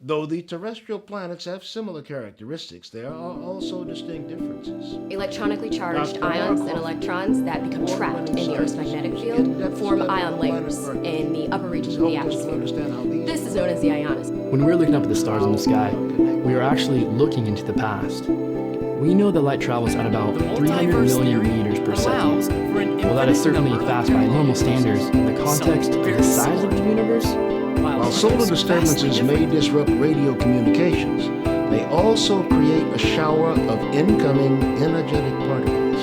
Though the terrestrial planets have similar characteristics, there are also distinct differences. Electronically charged ions and electrons that become trapped in the Earth's magnetic field form ion layers in the upper regions of the atmosphere. This is known as the ionosphere. When we're looking up at the stars in the sky, we are actually looking into the past. We know that light travels at about 300 million meters per second. Well, that is certainly fast by normal standards in the context of the size of the universe. While solar disturbances may disrupt radio communications, they also create a shower of incoming energetic particles.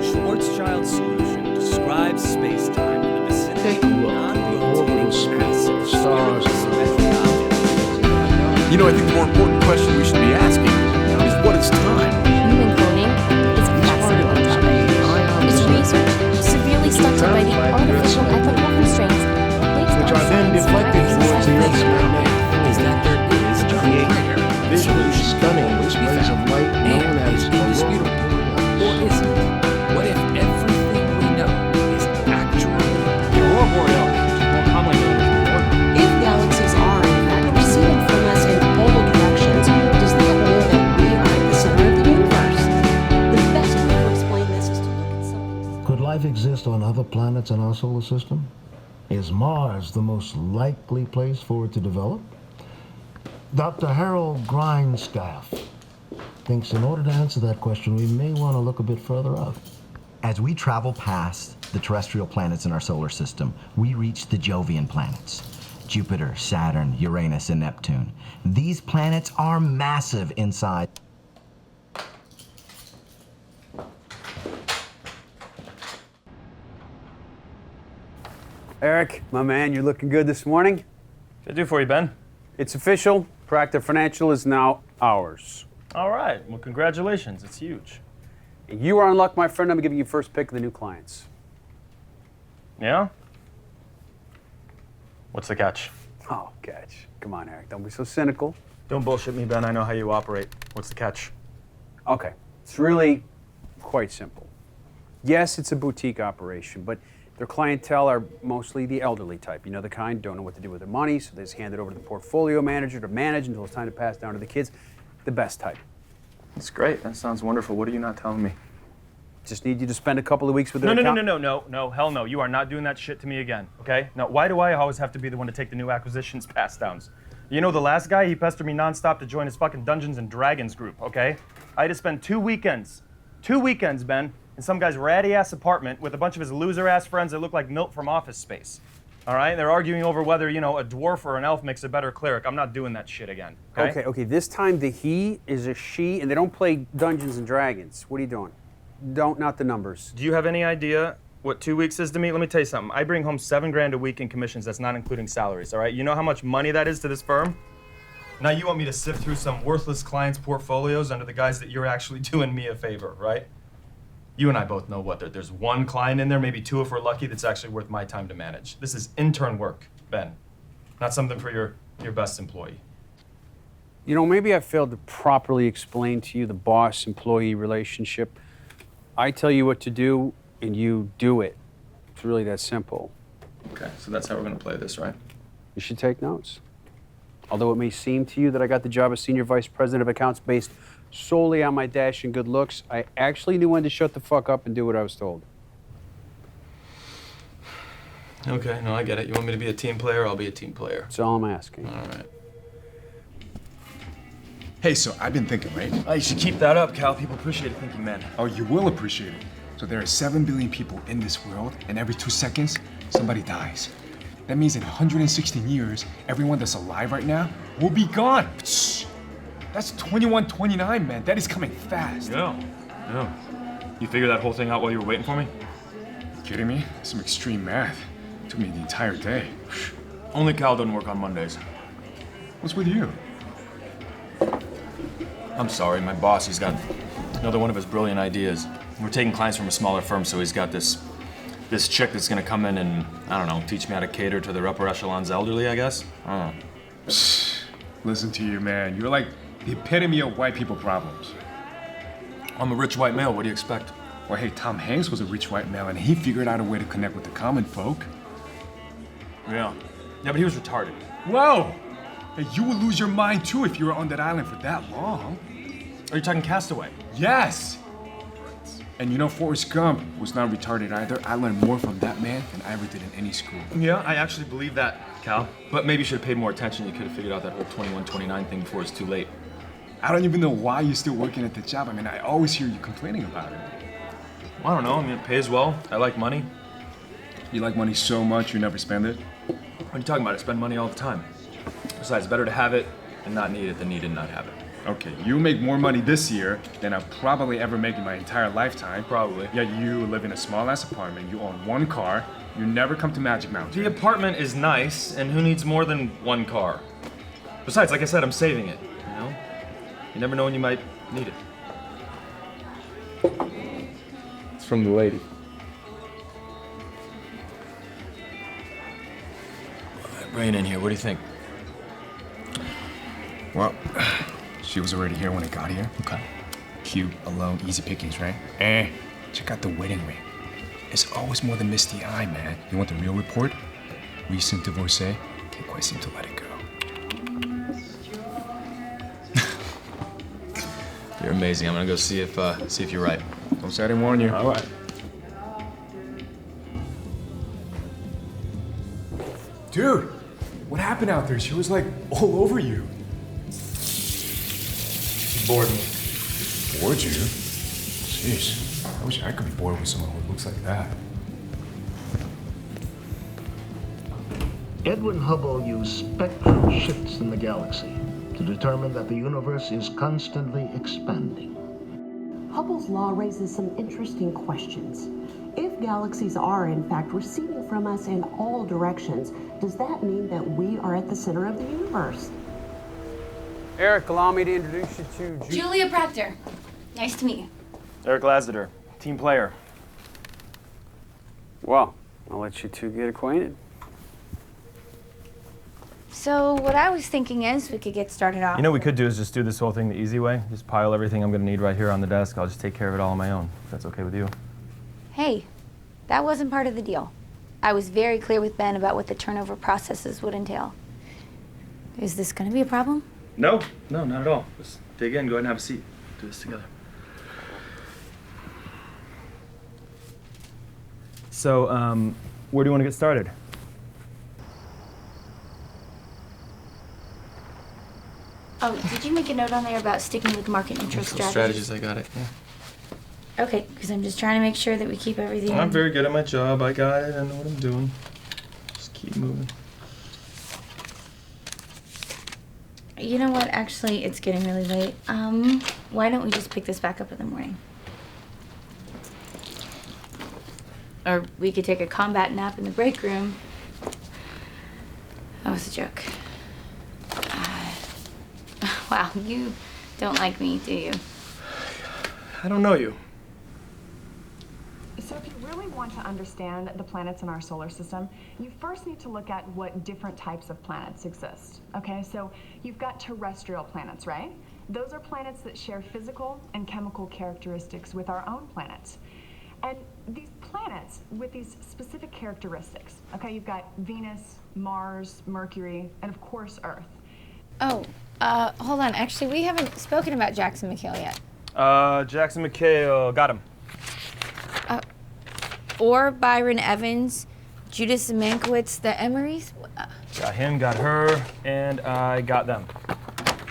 Schwarzschild's solution describes space-time in the vicinity Take a look at the orbital space of stars. You know, I think the more important question we should be asking is what is time? Human cloning is a fascinating topic. It's research severely stunted by the artificial ethical constraints Which are then deflected towards the Earth's magnetic Is that there is to create visually stunning displays of light known as indisputable. Or is it? What if everything we know is actual? The aurora borealis, more commonly known as the orb. If galaxies are, in fact, receding from us in all directions, does that mean that we are at the center of the universe? The best way to explain this is to look at something. Could life exist on other planets in our solar system? Is Mars the most likely place for it to develop? Dr. Harold Grindstaff thinks in order to answer that question, we may want to look a bit further out. As we travel past the terrestrial planets in our solar system, we reach the Jovian planets. Jupiter, Saturn, Uranus, and Neptune. These planets are massive inside. Eric, my man, you're looking good this morning. What can I do for you, Ben? It's official. Proctor Financial is now ours. All right. Well, congratulations. It's huge. You are in luck, my friend. I'm giving you first pick of the new clients. Yeah? What's the catch? Oh, catch. Come on, Eric. Don't be so cynical. Don't bullshit me, Ben. I know how you operate. What's the catch? Okay. It's really quite simple. Yes, it's a boutique operation, but their clientele are mostly the elderly type. You know the kind, don't know what to do with their money, so they just hand it over to the portfolio manager to manage until it's time to pass down to the kids. The best type. That's great. That sounds wonderful. What are you not telling me? Just need you to spend a couple of weeks with their No, account- hell no. You are not doing that shit to me again, okay? Now, why do I always have to be the one to take the new acquisitions pass downs? You know the last guy, he pestered me nonstop to join his fucking Dungeons and Dragons group, okay? I had to spend 2 weekends, Ben, in some guy's ratty-ass apartment with a bunch of his loser-ass friends that look like Milt from Office Space. All right? They're arguing over whether, a dwarf or an elf makes a better cleric. I'm not doing that shit again, okay? Okay. This time the he is a she, and they don't play Dungeons and Dragons. What are you doing? Not the numbers. Do you have any idea what 2 weeks is to me? Let me tell you something. I bring home $7,000 a week in commissions. That's not including salaries, all right? You know how much money that is to this firm? Now you want me to sift through some worthless clients' portfolios under the guise that you're actually doing me a favor, right? You and I both know what, there's one client in there, maybe two if we're lucky, that's actually worth my time to manage. This is intern work, Ben. Not something for your best employee. Maybe I failed to properly explain to you the boss-employee relationship. I tell you what to do, and you do it. It's really that simple. Okay, so that's how we're gonna play this, right? You should take notes. Although it may seem to you that I got the job as Senior Vice President of Accounts based solely on my dash and good looks, I actually knew when to shut the fuck up and do what I was told. Okay, no, I get it. You want me to be a team player, I'll be a team player. That's all I'm asking. All right. Hey, so I've been thinking, right? Oh, you should keep that up, Cal. People appreciate a thinking man. Oh, you will appreciate it. So there are 7 billion people in this world, and every 2 seconds, somebody dies. That means in 116 years, everyone that's alive right now will be gone. That's 2129, man. That is coming fast. Yeah. You figured that whole thing out while you were waiting for me? You kidding me? Some extreme math. It took me the entire day. Only Cal doesn't work on Mondays. What's with you? I'm sorry, my boss, he's got another one of his brilliant ideas. We're taking clients from a smaller firm, so he's got this chick that's gonna come in and, I don't know, teach me how to cater to the upper echelons elderly, I guess? I don't know. Listen to you, man. You're like the epitome of white people problems. I'm a rich white male, what do you expect? Well, hey, Tom Hanks was a rich white male, and he figured out a way to connect with the common folk. Yeah, but he was retarded. Whoa! Hey, you would lose your mind too if you were on that island for that long. Are you talking Castaway? Yes! And you know, Forrest Gump was not retarded either. I learned more from that man than I ever did in any school. Yeah, I actually believe that, Cal. But maybe you should have paid more attention. You could have figured out that whole 21-29 thing before it's too late. I don't even know why you're still working at the job. I mean, I always hear you complaining about it. Well, I don't know. I mean, it pays well. I like money. You like money so much you never spend it? What are you talking about? I spend money all the time. Besides, better to have it and not need it than need it and not have it. Okay, you make more money this year than I'll probably ever make in my entire lifetime. Probably. Yet you live in a small-ass apartment, you own one car, you never come to Magic Mountain. The apartment is nice, and who needs more than one car? Besides, like I said, I'm saving it, you know? You never know when you might need it. It's from the lady. Bring it in here. What do you think? Well, she was already here when I got here. Okay. Cute, alone, easy pickings, right? Check out the wedding ring. It's always more than meets the eye, man. You want the real report? Recent divorcee, can't quite seem to let it go. You're amazing. I'm gonna go see if you're right. Don't say I didn't warn you. All right. Dude, what happened out there? She was like all over you. Bored me. Bored you? Jeez, I wish I could be bored with someone who looks like that. Edwin Hubble used spectral shifts in the galaxy to determine that the universe is constantly expanding. Hubble's law raises some interesting questions. If galaxies are, in fact, receding from us in all directions, does that mean that we are at the center of the universe? Eric, allow me to introduce you to Julia Proctor. Nice to meet you. Eric Lassiter, team player. Well, I'll let you two get acquainted. So what I was thinking is we could get started off. You know what we could do is just do this whole thing the easy way. Just pile everything I'm gonna need right here on the desk. I'll just take care of it all on my own, if that's okay with you. Hey, that wasn't part of the deal. I was very clear with Ben about what the turnover processes would entail. Is this gonna be a problem? No, not at all. Just dig in, go ahead and have a seat. Do this together. So, where do you want to get started? Oh, did you make a note on there about sticking with market intro strategies? I got it, yeah. Okay, because I'm just trying to make sure that we keep everything. I'm very good at my job. I got it. I know what I'm doing. Just keep moving. You know what? Actually, it's getting really late. Why don't we just pick this back up in the morning? Or we could take a combat nap in the break room. That was a joke. Wow, you don't like me, do you? I don't know you. So if you really want to understand the planets in our solar system, you first need to look at what different types of planets exist. Okay, so you've got terrestrial planets, right? Those are planets that share physical and chemical characteristics with our own planets. And these planets with these specific characteristics, okay, you've got Venus, Mars, Mercury, and of course Earth. Oh, hold on. Actually, we haven't spoken about Jackson McHale yet. Jackson McHale, got him. Or Byron Evans, Judith Mankiewicz, the Emerys. Got him, got her, and I got them.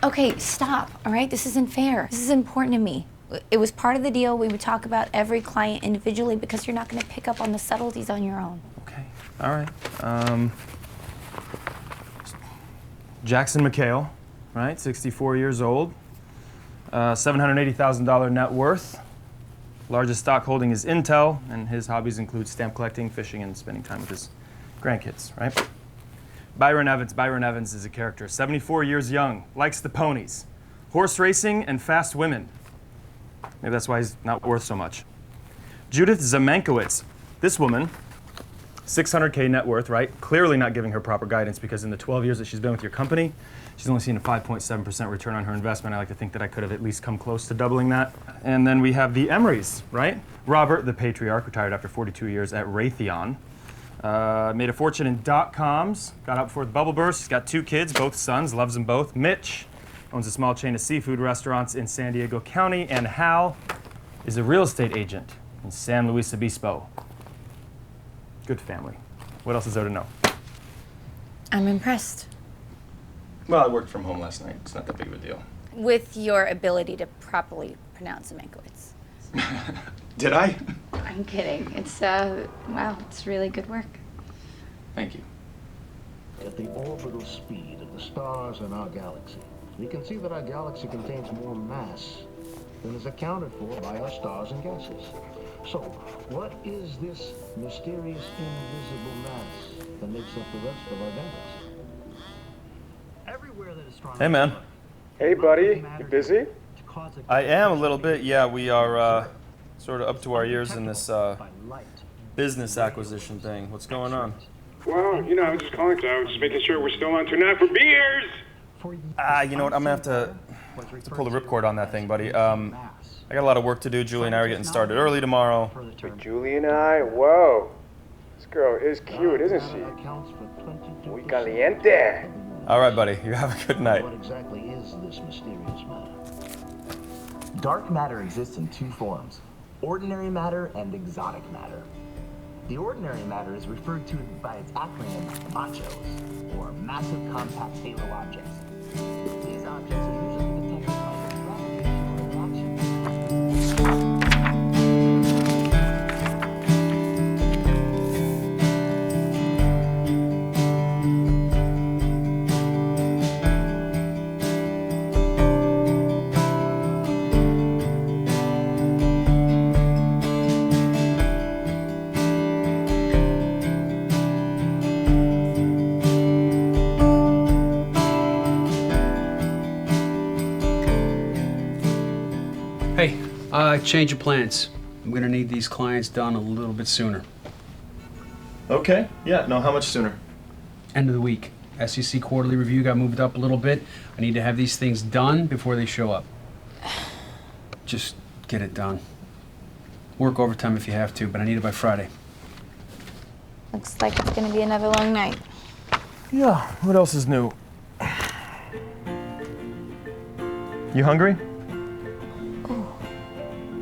Okay, stop, all right? This isn't fair. This is important to me. It was part of the deal. We would talk about every client individually because you're not going to pick up on the subtleties on your own. Okay, all right. Jackson McHale, right? 64 years old. $780,000 net worth. Largest stock holding is Intel, and his hobbies include stamp collecting, fishing, and spending time with his grandkids, right? Byron Evans is a character, 74 years young, likes the ponies, horse racing, and fast women. Maybe that's why he's not worth so much. Judith Mankiewicz, this woman, 600K net worth, right? Clearly not giving her proper guidance because in the 12 years that she's been with your company, she's only seen a 5.7% return on her investment. I like to think that I could have at least come close to doubling that. And then we have the Emerys, right? Robert, the patriarch, retired after 42 years at Raytheon. Made a fortune in .coms. Got out before the bubble burst. He's got 2 kids, both sons, loves them both. Mitch owns a small chain of seafood restaurants in San Diego County. And Hal is a real estate agent in San Luis Obispo. Good family. What else is there to know? I'm impressed Well, I worked from home last night. It's not that big of a deal. with your ability to properly pronounce Zemeckowitz. Did I? I'm kidding. It's, wow, it's really good work. Thank you. At the orbital speed of the stars in our galaxy, we can see that our galaxy contains more mass than is accounted for by our stars and gases. So, what is this mysterious invisible mass that makes up the rest of our galaxy? Everywhere that astronomers Hey, man. Hey, buddy. You busy? I am a little bit. Yeah, we are sort of up to our ears in this business acquisition thing. What's going on? Well, you know, I was just calling because I was just making sure we're still on tonight for beers. You know what? I'm gonna have to pull the ripcord on that thing, buddy. I got a lot of work to do. Julie and I are getting started early tomorrow. Wait, Julie and I? Whoa. This girl is cute, isn't she? Muy caliente. All right, buddy. You have a good night. What exactly is this mysterious matter? Dark matter exists in 2 forms, ordinary matter and exotic matter. The ordinary matter is referred to by its acronym MACHOs, or massive compact halo objects. These objects are usually detected by gravitational reaction. Hey, change of plans. I'm gonna need these clients done a little bit sooner. Okay. Yeah. No. How much sooner? End of the week. SEC quarterly review got moved up a little bit. I need to have these things done before they show up. Just get it done. Work overtime if you have to, but I need it by Friday. Looks like it's gonna be another long night. Yeah. What else is new? You hungry?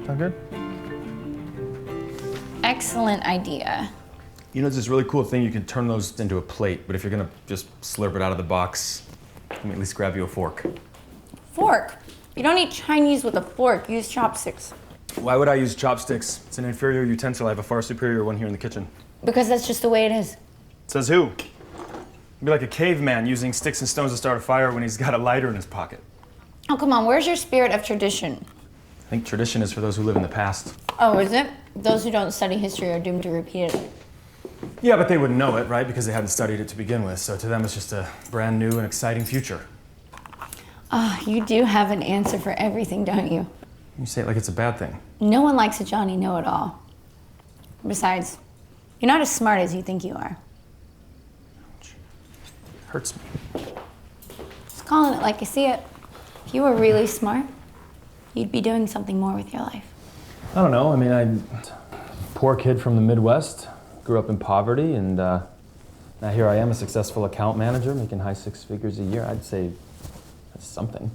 Sound good? Excellent idea. You know, there's this really cool thing. You can turn those into a plate, but if you're gonna just slurp it out of the box, let me at least grab you a fork. Fork. You don't eat Chinese with a fork. Use chopsticks. Why would I use chopsticks? It's an inferior utensil. I have a far superior one here in the kitchen. Because that's just the way it is. Says who? Be like a caveman using sticks and stones to start a fire when he's got a lighter in his pocket. Oh, come on. Where's your spirit of tradition? I think tradition is for those who live in the past. Oh, is it? Those who don't study history are doomed to repeat it. Yeah, but they wouldn't know it, right? Because they hadn't studied it to begin with. So to them, it's just a brand new and exciting future. Ah, you do have an answer for everything, don't you? You say it like it's a bad thing. No one likes a Johnny Know-It-All. Besides, you're not as smart as you think you are. Hurts me. Just calling it like you see it. If you were really smart, you'd be doing something more with your life. I don't know. I mean, I'm a poor kid from the Midwest, grew up in poverty, and now here I am, a successful account manager, making high 6 figures a year. I'd say that's something.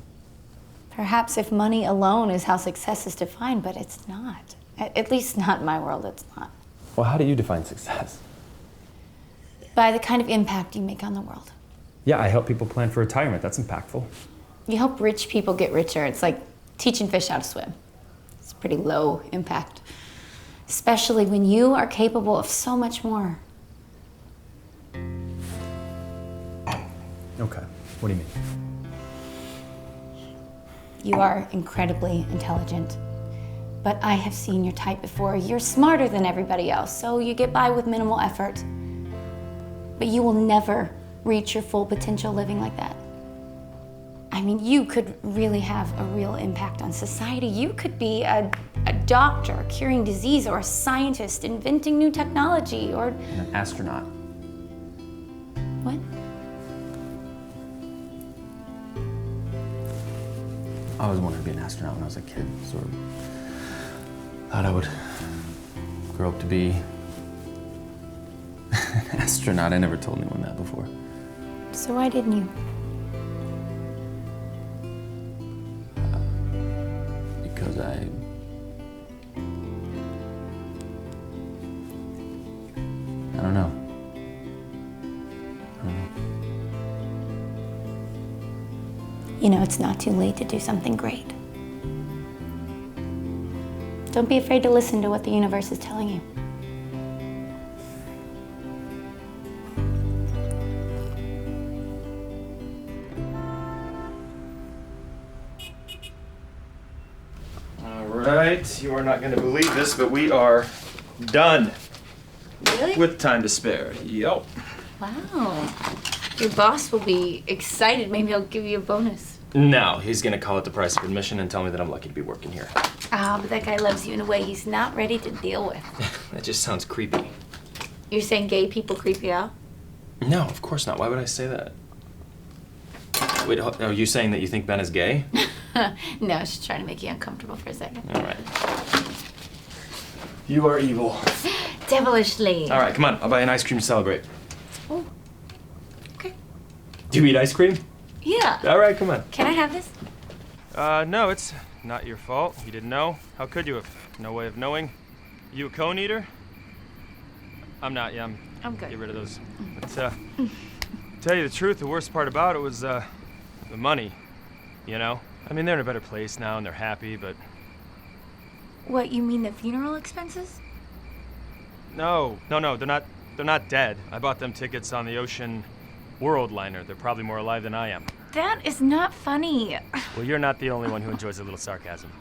Perhaps if money alone is how success is defined, but it's not. At least not in my world, it's not. Well, how do you define success? By the kind of impact you make on the world. Yeah, I help people plan for retirement. That's impactful. You help rich people get richer. It's like teaching fish how to swim. It's pretty low impact. Especially when you are capable of so much more. Okay. What do you mean? You are incredibly intelligent. But I have seen your type before. You're smarter than everybody else, so you get by with minimal effort. But you will never reach your full potential living like that. I mean, you could really have a real impact on society. You could be a doctor curing disease, or a scientist inventing new technology, or An astronaut. what? I always wanted to be an astronaut when I was a kid. Sort of thought I would grow up to be Astronaut, I never told anyone that before. So why didn't you? Because I don't know. You know, it's not too late to do something great. Don't be afraid to listen to what the universe is telling you. All right, you are not going to believe this, but we are done. Really? With time to spare. Yup. Wow. Your boss will be excited. Maybe he'll give you a bonus. No, he's going to call it the price of admission and tell me that I'm lucky to be working here. Ah, but that guy loves you in a way he's not ready to deal with. That just sounds creepy. You're saying gay people creep you out? No, of course not. Why would I say that? Wait, are you saying that you think Ben is gay? No, I was just trying to make you uncomfortable for a second. All right. You are evil. Devilishly. All right, come on. I'll buy an ice cream to celebrate. Oh. Okay. Do you eat ice cream? Yeah. All right, come on. Can I have this? No, it's not your fault. You didn't know. How could you have? No way of knowing. You a cone eater? I'm not, yeah. I'm good. Get rid of those. But, tell you the truth, the worst part about it was, the money, you know? I mean, they're in a better place now and they're happy, but... What, you mean the funeral expenses? No, they're not dead. I bought them tickets on the Ocean World liner. They're probably more alive than I am. That is not funny. Well, you're not the only one who enjoys a little sarcasm.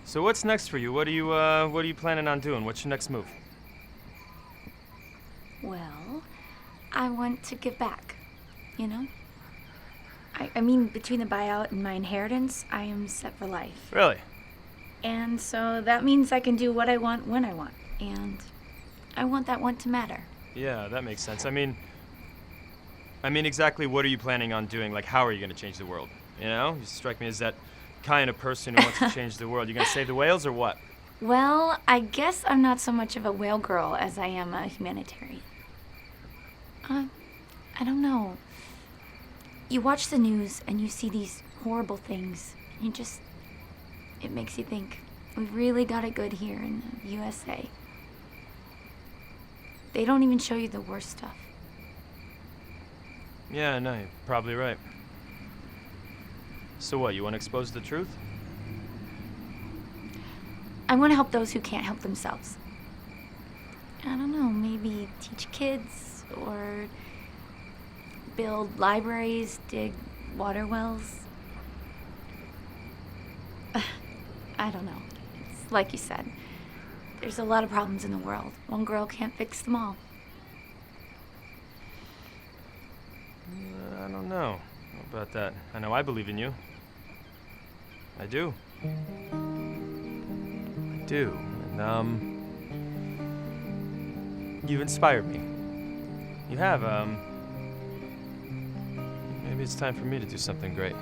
So what's next for you? What are you planning on doing? What's your next move? Well, I want to give back, you know? I mean, between the buyout and my inheritance, I am set for life. Really? And so that means I can do what I want when I want. And I want that want to matter. Yeah, that makes sense. I mean, exactly what are you planning on doing? Like, how are you going to change the world? You know? You strike me as that kind of person who wants to change the world. You going to save the whales or what? Well, I guess I'm not so much of a whale girl as I am a humanitarian. I don't know. You watch the news and you see these horrible things. And it makes you think, we've really got it good here in the USA. They don't even show you the worst stuff. Yeah, no, you're probably right. So what, you want to expose the truth? I want to help those who can't help themselves. I don't know, maybe teach kids or build libraries, dig water wells. I don't know. It's like you said, there's a lot of problems in the world. One girl can't fix them all. I don't know about that. I know I believe in you. I do. I do. And, you've inspired me. You have, maybe it's time for me to do something great.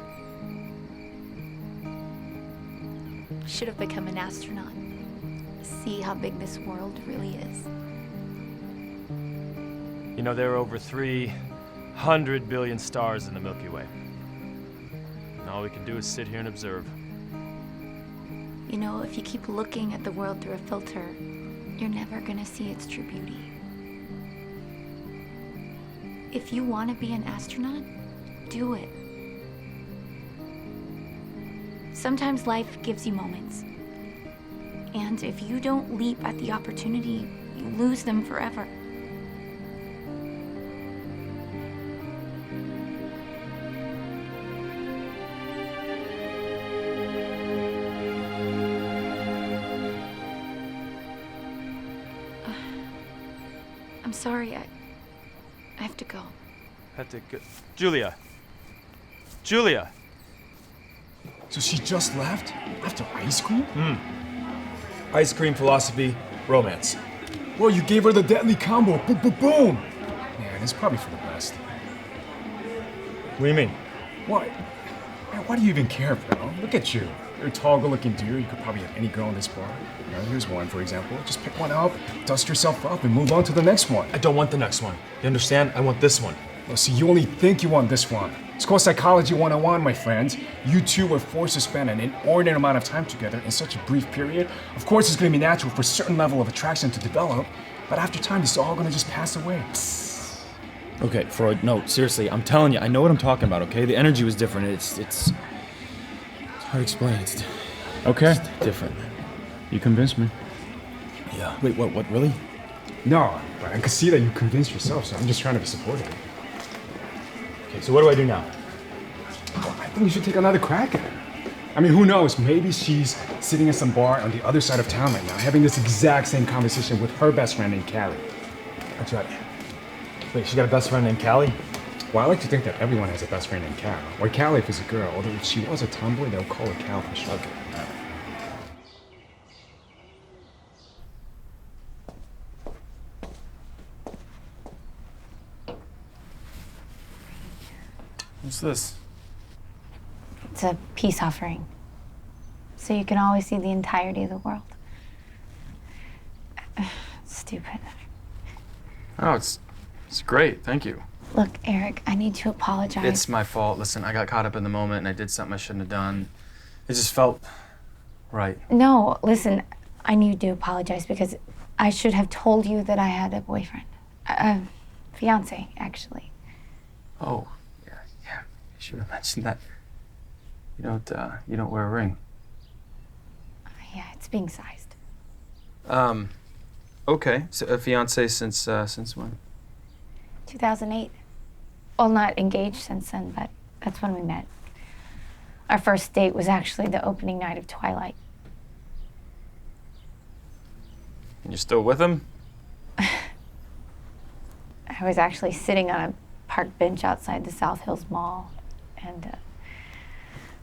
Should have become an astronaut. See how big this world really is. You know, there are over 300 billion stars in the Milky Way. And all we can do is sit here and observe. You know, if you keep looking at the world through a filter, you're never gonna see its true beauty. If you want to be an astronaut, do it. Sometimes life gives you moments. And if you don't leap at the opportunity, you lose them forever. I'm sorry, I have to go. Have to go. Julia! Julia! So she just left? After ice cream? Ice cream, philosophy, romance. Well, you gave her the deadly combo. Boom, boom, boom. Man, it's probably for the best. What do you mean? Why? Man, why do you even care, bro? Look at you. You're a tall, good-looking dude. You could probably have any girl in this bar. You know, here's one, for example. Just pick one up, dust yourself up, and move on to the next one. I don't want the next one. You understand? I want this one. Well, see, you only think you want this one. It's called Psychology 101, my friends. You two were forced to spend an inordinate amount of time together in such a brief period. Of course, it's going to be natural for a certain level of attraction to develop, but after time, it's all going to just pass away. Okay, Freud, no, seriously, I'm telling you, I know what I'm talking about, okay? The energy was different. It's hard to explain. It's different. You convinced me. Yeah. Wait, what, really? No, but I can see that you convinced yourself, so I'm just trying to be supportive. Okay, so what do I do now? Well, I think you should take another crack at it. I mean, who knows? Maybe she's sitting in some bar on the other side of town right now, having this exact same conversation with her best friend named Callie. That's right. Wait, she got a best friend named Callie? Well, I like to think that everyone has a best friend named Cal, or Callie if it's a girl, although if she was a tomboy, they'll call her Cal for short. What's this? It's a peace offering. So you can always see the entirety of the world. Stupid. Oh, it's great. Thank you. Look, Eric, I need to apologize. It's my fault. Listen, I got caught up in the moment and I did something I shouldn't have done. It just felt right. No, listen, I need to apologize because I should have told you that I had a boyfriend. Fiance, actually. Oh, yeah. I should have mentioned that. You don't wear a ring. Yeah, it's being sized. Okay. So a fiance since when? 2008. Well, not engaged since then, but that's when we met. Our first date was actually the opening night of Twilight. And you're still with him? I was actually sitting on a park bench outside the South Hills Mall, and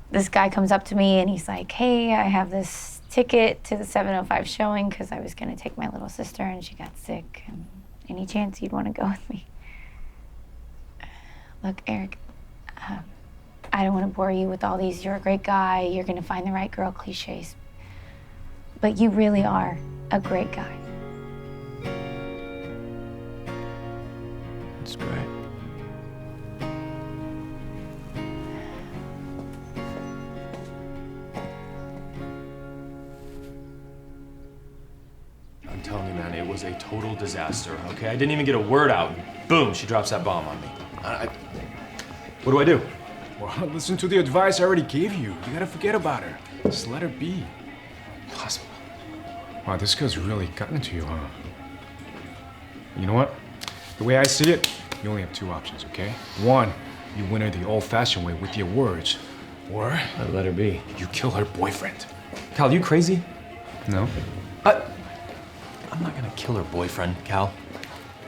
this guy comes up to me and he's like, "Hey, I have this ticket to the 7:05 showing because I was going to take my little sister and she got sick. And any chance you'd want to go with me?" Look, Eric, I don't want to bore you with all these "you're a great guy, you're going to find the right girl" cliches, but you really are a great guy. That's great. I'm telling you, man, it was a total disaster, okay? I didn't even get a word out. Boom, she drops that bomb on me. What do I do? Well, listen to the advice I already gave you. You gotta forget about her. Just let her be. Impossible. Wow, this girl's really gotten to you, huh? You know what? The way I see it, you only have two options, okay? One, you win her the old-fashioned way with your words. Or I let her be. you kill her boyfriend. Cal, you crazy? No? I'm not gonna kill her boyfriend, Cal.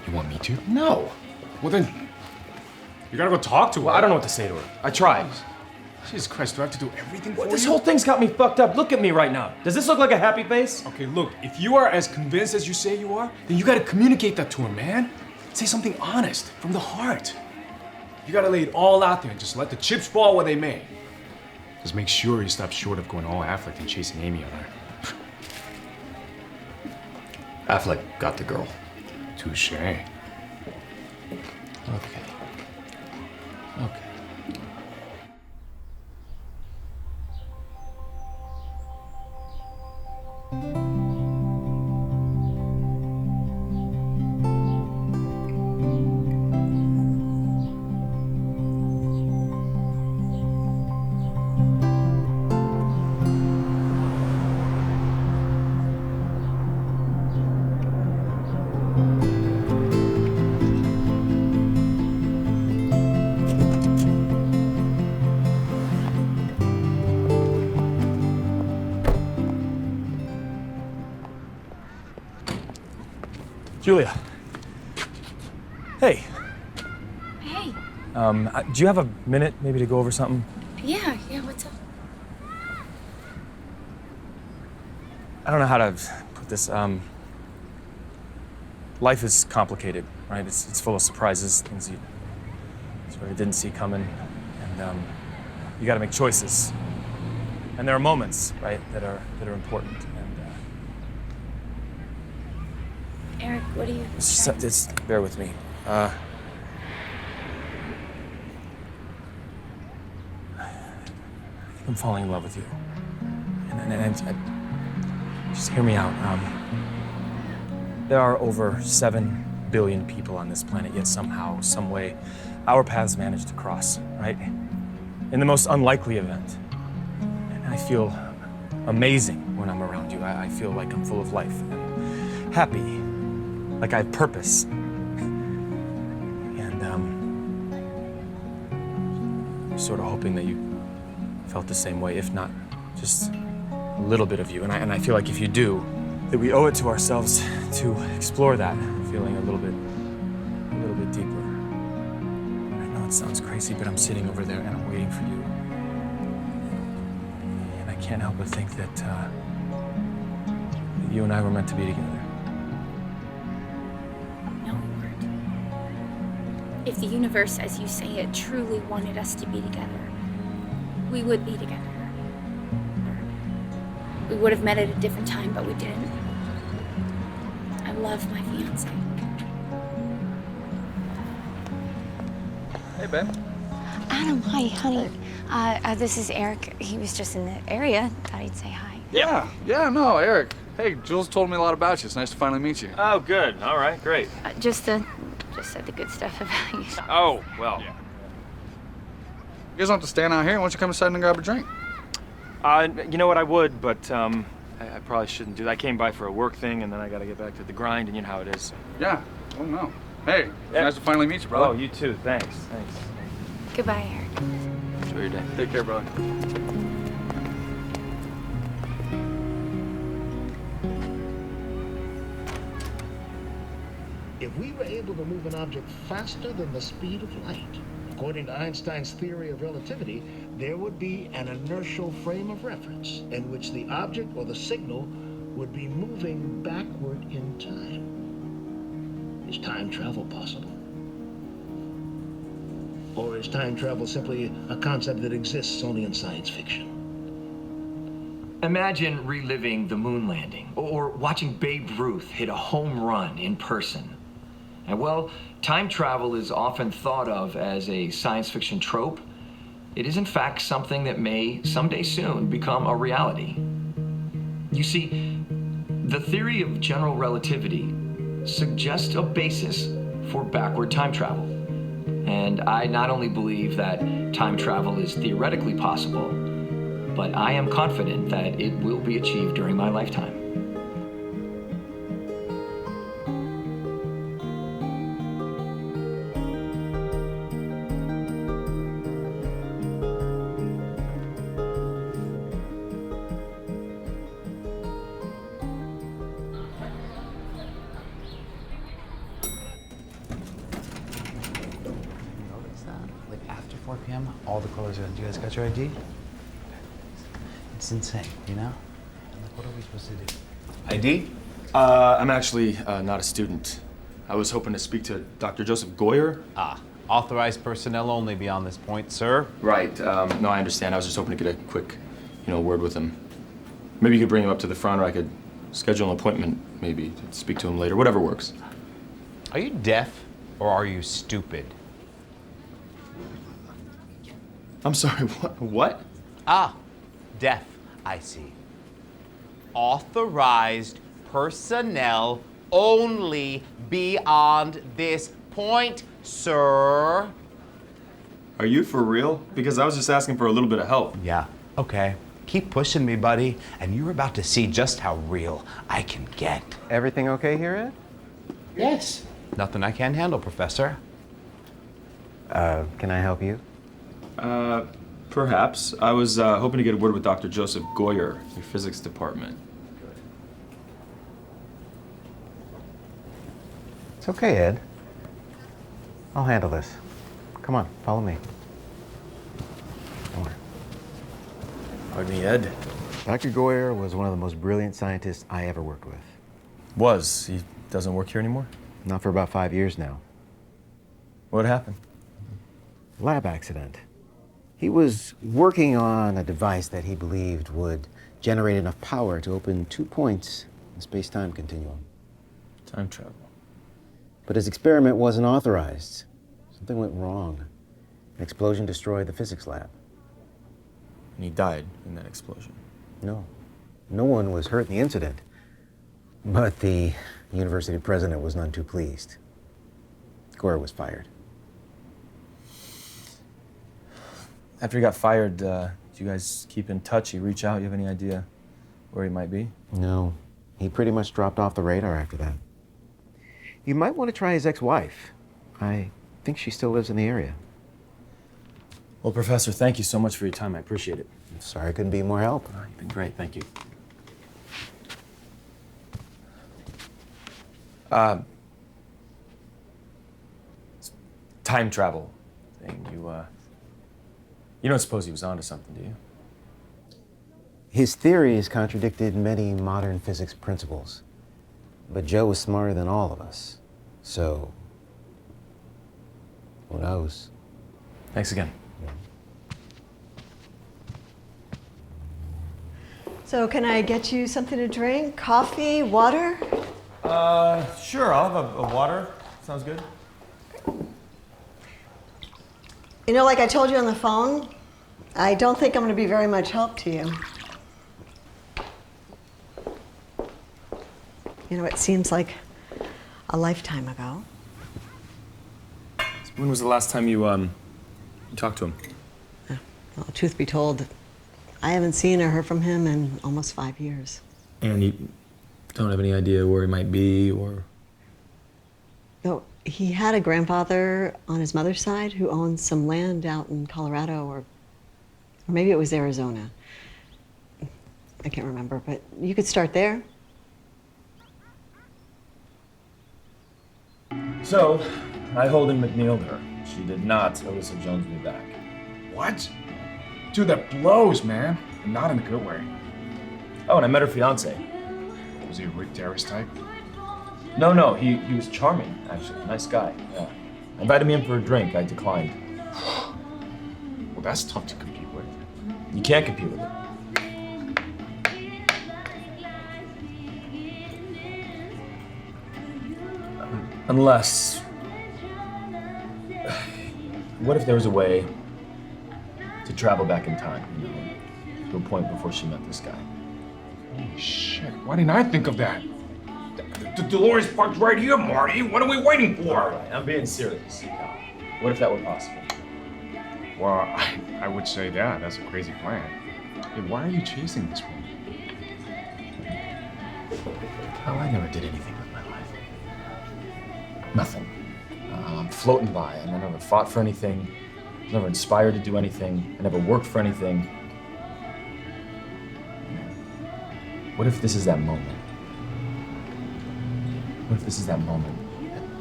You want me to? No. Well then, you gotta go talk to her. Well, I don't know what to say to her. I tried. Jesus Christ, do I have to do everything for This you? whole thing's got me fucked up. Look at me right now. Does this look like a happy face? Okay, look, if you are as convinced as you say you are, then you gotta communicate that to her, man. Say something honest, from the heart. You gotta lay it all out there and just let the chips fall where they may. Just make sure you stop short of going all Affleck and chasing Amy on her. Affleck got the girl. Touche. Okay. Julia. Hey. Hey. Do you have a minute maybe to go over something? Yeah, what's up? I don't know how to put this. Life is complicated, right? It's full of surprises, things you sort of didn't see coming, and you got to make choices. And there are moments, right, that are important. And Eric, what do you... bear with me. I'm falling in love with you. And just hear me out. There are over 7 billion people on this planet, yet somehow, some way, our paths manage to cross, right? In the most unlikely event. And I feel amazing when I'm around you. I feel like I'm full of life and happy, like I have purpose. And I'm sort of hoping that you felt the same way, if not just a little bit of you. And I feel like if you do, that we owe it to ourselves to explore that feeling a little bit deeper. I know it sounds crazy, but I'm sitting over there and I'm waiting for you. And I can't help but think that you and I were meant to be together. No, we weren't. If the universe, as you say it, truly wanted us to be together, we would be together. We would have met at a different time, but we didn't. I love my fiance. Hey, babe. Adam, hi, honey. This is Eric. He was just in the area. Thought he'd say hi. Yeah, no, Eric. Hey, Jules told me a lot about you. It's nice to finally meet you. Oh, good. All right, great. Just said the good stuff about you. Oh, well. You guys don't have to stand out here. Why don't you come inside and grab a drink? You know what, I would, but I probably shouldn't do that. I came by for a work thing, and then I gotta get back to the grind, and you know how it is. Yeah, oh no. Hey, nice to finally meet you, brother. Oh, you too. Thanks. Goodbye, Eric. Enjoy your day. Take care, brother. If we were able to move an object faster than the speed of light, according to Einstein's theory of relativity, there would be an inertial frame of reference in which the object or the signal would be moving backward in time. Is time travel possible? Or is time travel simply a concept that exists only in science fiction? Imagine reliving the moon landing or watching Babe Ruth hit a home run in person. And well, time travel is often thought of as a science fiction trope. It is in fact something that may someday soon become a reality. You see, the theory of general relativity suggests a basis for backward time travel. And I not only believe that time travel is theoretically possible, but I am confident that it will be achieved during my lifetime. After 4 p.m., all the colors are in. You guys got your ID? It's insane, you know? And like, what are we supposed to do? ID? I'm actually not a student. I was hoping to speak to Dr. Joseph Goyer. Authorized personnel only beyond this point, sir. Right. No, I understand. I was just hoping to get a quick, word with him. Maybe you could bring him up to the front, or I could schedule an appointment, maybe, to speak to him later. Whatever works. Are you deaf or are you stupid? I'm sorry, what? Deaf, I see. Authorized personnel only beyond this point, sir. Are you for real? Because I was just asking for a little bit of help. Yeah, okay. Keep pushing me, buddy, and you're about to see just how real I can get. Everything okay here, Ed? Yes. Nothing I can't handle, Professor. Can I help you? Perhaps. I was hoping to get a word with Dr. Joseph Goyer, your physics department. It's okay, Ed. I'll handle this. Come on, follow me. Come on. Pardon me, Ed. Dr. Goyer was one of the most brilliant scientists I ever worked with. Was? He doesn't work here anymore? Not for about 5 years now. What happened? Lab accident. He was working on a device that he believed would generate enough power to open 2 points in the space-time continuum. Time travel. But his experiment wasn't authorized. Something went wrong. An explosion destroyed the physics lab. And he died in that explosion. No. No one was hurt in the incident. But the university president was none too pleased. Goyer was fired. After he got fired, do you guys keep in touch? You reach out? You have any idea where he might be? No. He pretty much dropped off the radar after that. You might want to try his ex-wife. I think she still lives in the area. Well, Professor, thank you so much for your time. I appreciate it. Sorry I couldn't be more help. You've been great. Thank you. Time travel thing. You don't suppose he was onto something, do you? His theories contradicted many modern physics principles. But Joe was smarter than all of us. So, who knows? Thanks again. So can I get you something to drink? Coffee, water? Sure. I'll have a water. Sounds good. You know, like I told you on the phone, I don't think I'm going to be very much help to you. You know, it seems like a lifetime ago. When was the last time you talked to him? Well, truth be told, I haven't seen or heard from him in almost 5 years. And you don't have any idea where he might be, or? No, he had a grandfather on his mother's side who owned some land out in Colorado, or maybe it was Arizona. I can't remember, but you could start there. So, I Holden McNeiled her. She did not Alyssa Jones me back. What? Dude, that blows, man. And not in a good way. Oh, and I met her fiance. Was he a Rick Darris type? No, he was charming, actually. Nice guy, yeah. I invited me in for a drink. I declined. Well, that's tough to compete with. You can't compete with it. Unless... What if there was a way to travel back in time, you know, to a point before she met this guy? Holy shit, why didn't I think of that? The Dolores parked right here, Marty. What are we waiting for? All right, I'm being serious. What if that were possible? Well, I would say that's a crazy plan. Hey, why are you chasing this woman? Oh, I never did anything with my life. Nothing. I'm floating by, and I never fought for anything. I was never inspired to do anything. I never worked for anything. What if this is that moment? What if this is that moment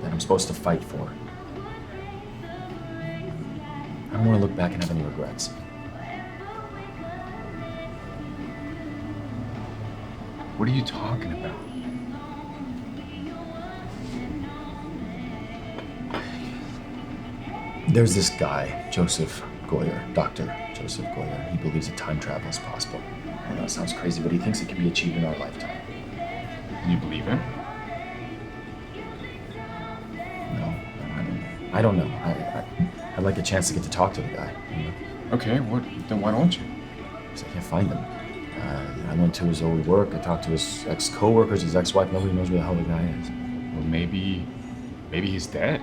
that I'm supposed to fight for? I don't want to look back and have any regrets. What are you talking about? There's this guy, Joseph Goyer, Dr. Joseph Goyer. He believes that time travel is possible. I know it sounds crazy, but he thinks it can be achieved in our lifetime. Do you believe him? No, I don't know. I'd like a chance to get to talk to the guy. You know? Okay, then why don't you? Because I can't find him. I went to his old work. I talked to his ex-coworkers, his ex-wife. Nobody knows where the hell the guy is. Well, maybe he's dead.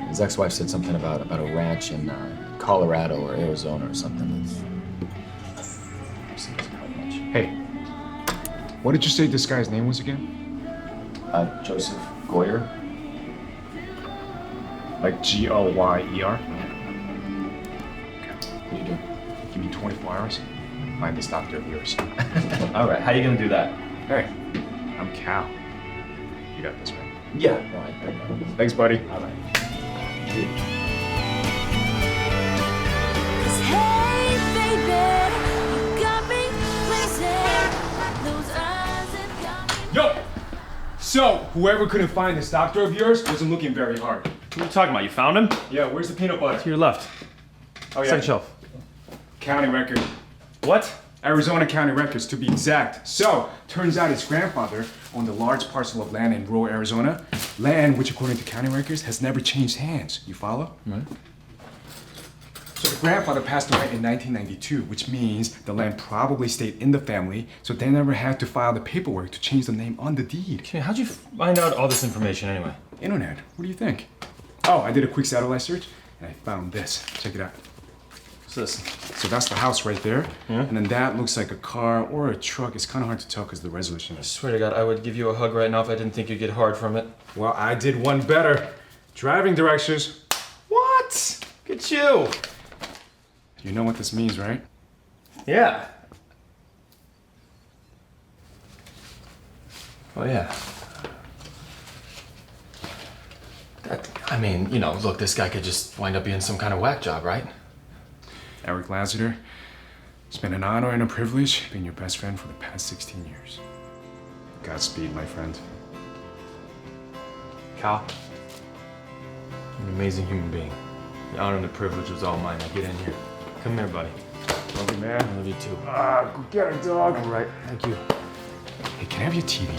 His ex-wife said something about a ranch in Colorado or Arizona or something. Hey, what did you say this guy's name was again? Joseph Goyer. Like Goyer? Okay. What do you do? Give me 24 hours. Find this doctor of yours. All right. How are you gonna do that? Hey, I'm Cal. You got this, right? Yeah. No, I know. Thanks, buddy. All right. Yo! So, whoever couldn't find this doctor of yours wasn't looking very hard. What are you talking about? You found him? Yeah, where's the peanut butter? To your left. Oh, yeah. Second shelf. County record. What? Arizona County records, to be exact. So, turns out his grandfather owned a large parcel of land in rural Arizona. Land which, according to county records, has never changed hands. You follow? Right. So the grandfather passed away in 1992, which means the land probably stayed in the family, so they never had to file the paperwork to change the name on the deed. Okay, how'd you find out all this information anyway? Internet. What do you think? Oh, I did a quick satellite search, and I found this. Check it out. What's this? So that's the house right there, Yeah? and then that looks like a car or a truck. It's kind of hard to tell because the resolution I is... swear to God, I would give you a hug right now if I didn't think you'd get hard from it. Well, I did one better. Driving directions. What? Look at you. You know what this means, right? Yeah. Oh, yeah. I mean, you know, look, this guy could just wind up being some kind of whack job, right? Eric Lassiter, it's been an honor and a privilege being your best friend for the past 16 years. Godspeed, my friend. Cal, you're an amazing human being. The honor and the privilege was all mine. Now get in here. Come here, buddy. Love you, man. I love you too. Go get her, dog. All right, thank you. Hey, can I have your TV?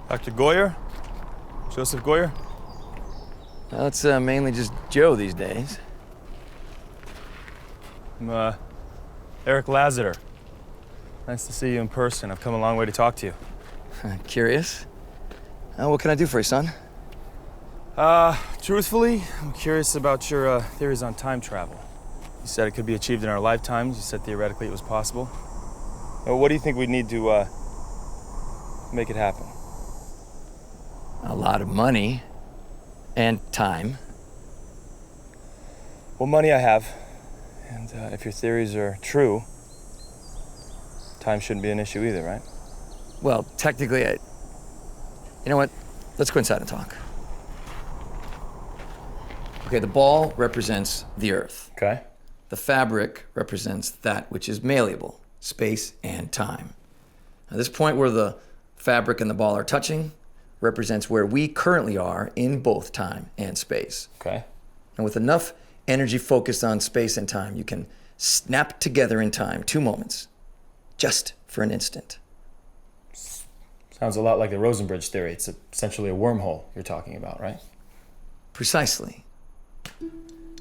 Dr. Goyer? Joseph Goyer? Well, it's mainly just Joe these days. I'm Eric Lassiter. Nice to see you in person. I've come a long way to talk to you. Curious? What can I do for you, son? Truthfully, I'm curious about your theories on time travel. You said it could be achieved in our lifetimes. You said theoretically it was possible. What do you think we'd need to make it happen? A lot of money and time. Well, money I have. And if your theories are true, time shouldn't be an issue either, right? Well, technically, you know what? Let's go inside and talk. Okay, the ball represents the Earth. Okay. The fabric represents that which is malleable, space and time. Now, this point where the fabric and the ball are touching represents where we currently are in both time and space. Okay. And with enough energy focused on space and time, you can snap together in time 2 moments, just for an instant. Sounds a lot like the Rosenbridge theory. It's essentially a wormhole you're talking about, right? Precisely.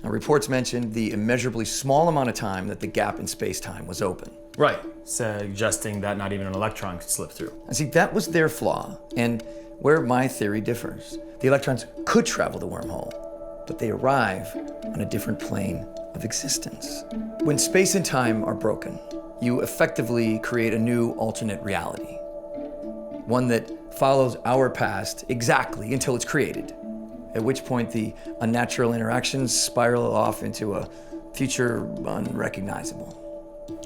Now, reports mentioned the immeasurably small amount of time that the gap in space-time was open. Right, suggesting that not even an electron could slip through. And see, that was their flaw, and where my theory differs. The electrons could travel the wormhole, but they arrive on a different plane of existence. When space and time are broken, you effectively create a new alternate reality. One that follows our past exactly until it's created, at which point the unnatural interactions spiral off into a future unrecognizable.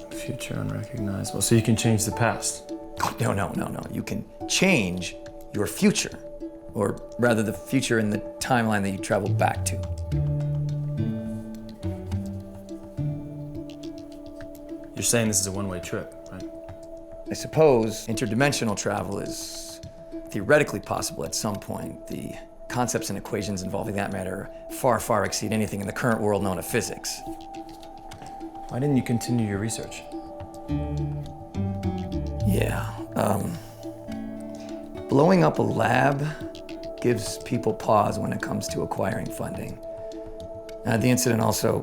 Future unrecognizable. So you can change the past? No. You can change your future, or rather the future in the timeline that you traveled back to. You're saying this is a one-way trip, right? I suppose interdimensional travel is theoretically possible at some point. The concepts and equations involving that matter far exceed anything in the current world known of physics. Why didn't you continue your research? Yeah, blowing up a lab gives people pause when it comes to acquiring funding. The incident also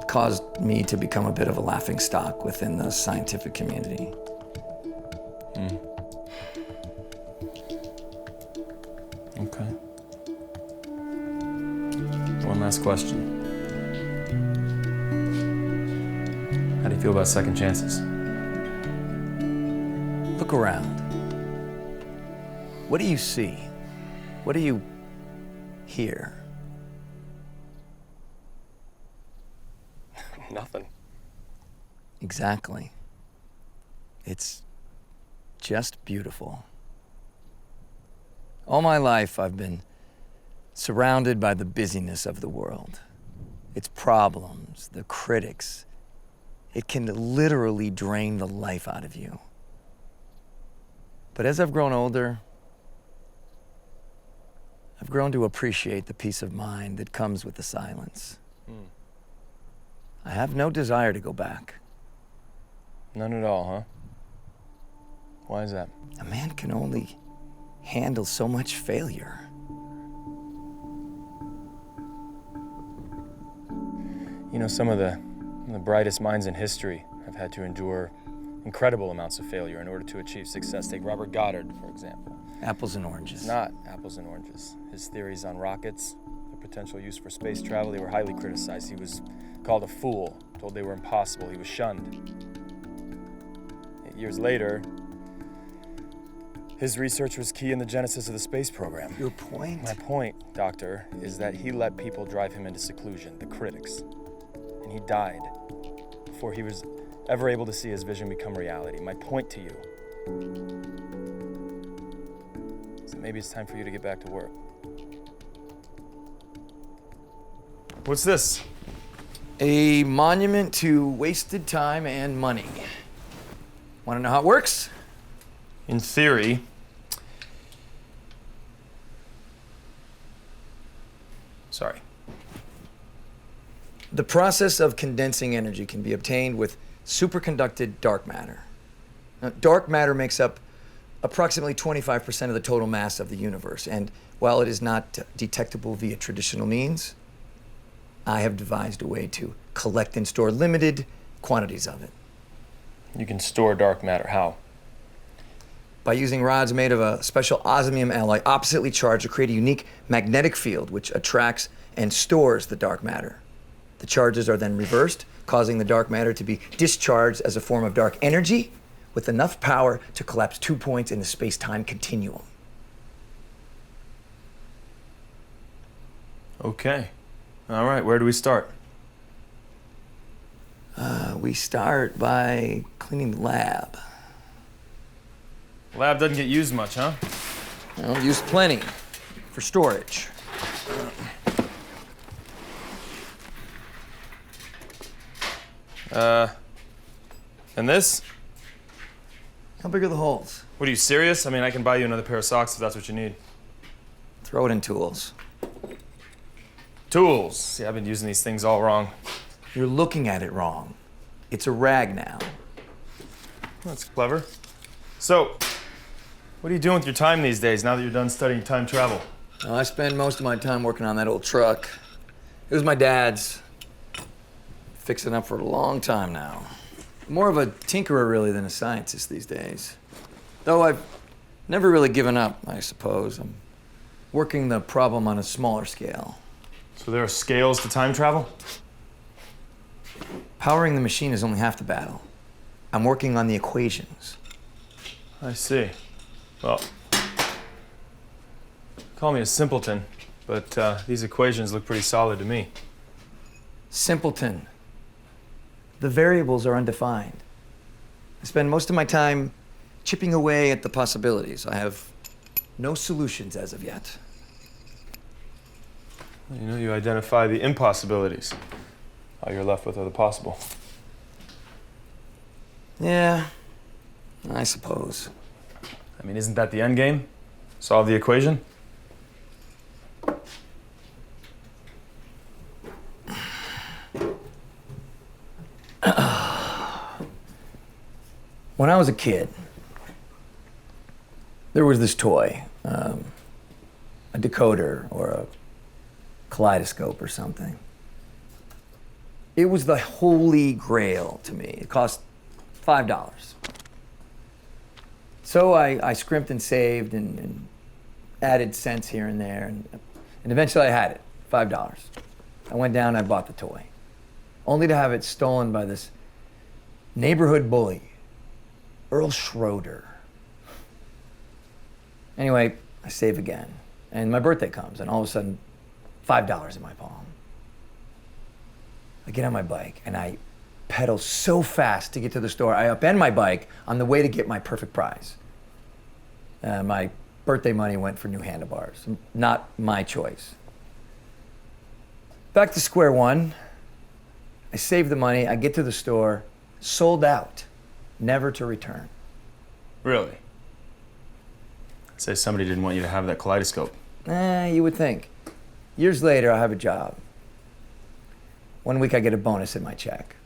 caused me to become a bit of a laughingstock within the scientific community. Okay. One last question. How do you feel about second chances? Look around. What do you see? What do you hear? Nothing. Exactly. It's just beautiful. All my life, I've been surrounded by the busyness of the world. Its problems, the critics. It can literally drain the life out of you. But as I've grown older, I've grown to appreciate the peace of mind that comes with the silence. I have no desire to go back. None at all, huh? Why is that? A man can only handle so much failure. You know, some of the brightest minds in history have had to endure incredible amounts of failure in order to achieve success. Take Robert Goddard, for example. Apples and oranges. Not apples and oranges. His theories on rockets, their potential use for space travel, they were highly criticized. He was called a fool, told they were impossible. He was shunned. 8 years later, his research was key in the genesis of the space program. Your point? My point, Doctor, is that he let people drive him into seclusion, the critics. And he died before he was ever able to see his vision become reality. My point to you is that maybe it's time for you to get back to work. What's this? A monument to wasted time and money. Want to know how it works? In theory. Sorry. The process of condensing energy can be obtained with superconducted dark matter. Now, dark matter makes up approximately 25% of the total mass of the universe, and while it is not detectable via traditional means, I have devised a way to collect and store limited quantities of it. You can store dark matter. How? By using rods made of a special osmium alloy oppositely charged to create a unique magnetic field which attracts and stores the dark matter. The charges are then reversed, causing the dark matter to be discharged as a form of dark energy with enough power to collapse 2 points in the space-time continuum. Okay. All right, where do we start? We start by cleaning the lab. Lab doesn't get used much, huh? Well, used plenty for storage. And this? How big are the holes? What, are you serious? I mean, I can buy you another pair of socks if that's what you need. Throw it in tools. Tools? See, I've been using these things all wrong. You're looking at it wrong. It's a rag now. That's clever. So, what are you doing with your time these days now that you're done studying time travel? Well, I spend most of my time working on that old truck. It was my dad's. Fixing up for a long time now. More of a tinkerer, really, than a scientist these days. Though I've never really given up, I suppose. I'm working the problem on a smaller scale. So there are scales to time travel? Powering the machine is only half the battle. I'm working on the equations. I see. Well, call me a simpleton, but these equations look pretty solid to me. Simpleton. The variables are undefined. I spend most of my time chipping away at the possibilities. I have no solutions as of yet. You know, you identify the impossibilities. All you're left with are the possible. Yeah, I suppose. I mean, isn't that the end game? Solve the equation? When I was a kid, there was this toy, a decoder or a kaleidoscope or something. It was the holy grail to me. It cost $5. So I scrimped and saved and added cents here and there, and eventually I had it, $5. I went down and I bought the toy, only to have it stolen by this neighborhood bully, Earl Schroeder. Anyway, I save again, and my birthday comes, and all of a sudden, $5 in my palm. I get on my bike, and I pedal so fast to get to the store, I upend my bike on the way to get my perfect prize. My birthday money went for new handlebars, not my choice. Back to square one. I save the money, I get to the store, sold out, never to return. Really? I'd say somebody didn't want you to have that kaleidoscope. You would think. Years later, I have a job. One week I get a bonus in my check.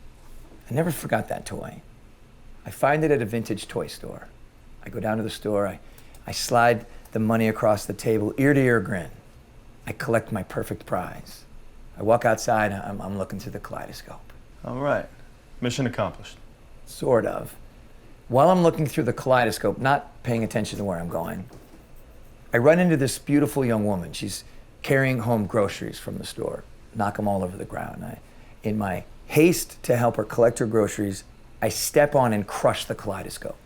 I never forgot that toy. I find it at a vintage toy store. I go down to the store, I slide the money across the table, ear to ear grin. I collect my perfect prize. I walk outside, I'm looking through the kaleidoscope. All right, mission accomplished. Sort of. While I'm looking through the kaleidoscope, not paying attention to where I'm going, I run into this beautiful young woman. She's carrying home groceries from the store, knock them all over the ground. In my haste to help her collect her groceries, I step on and crush the kaleidoscope.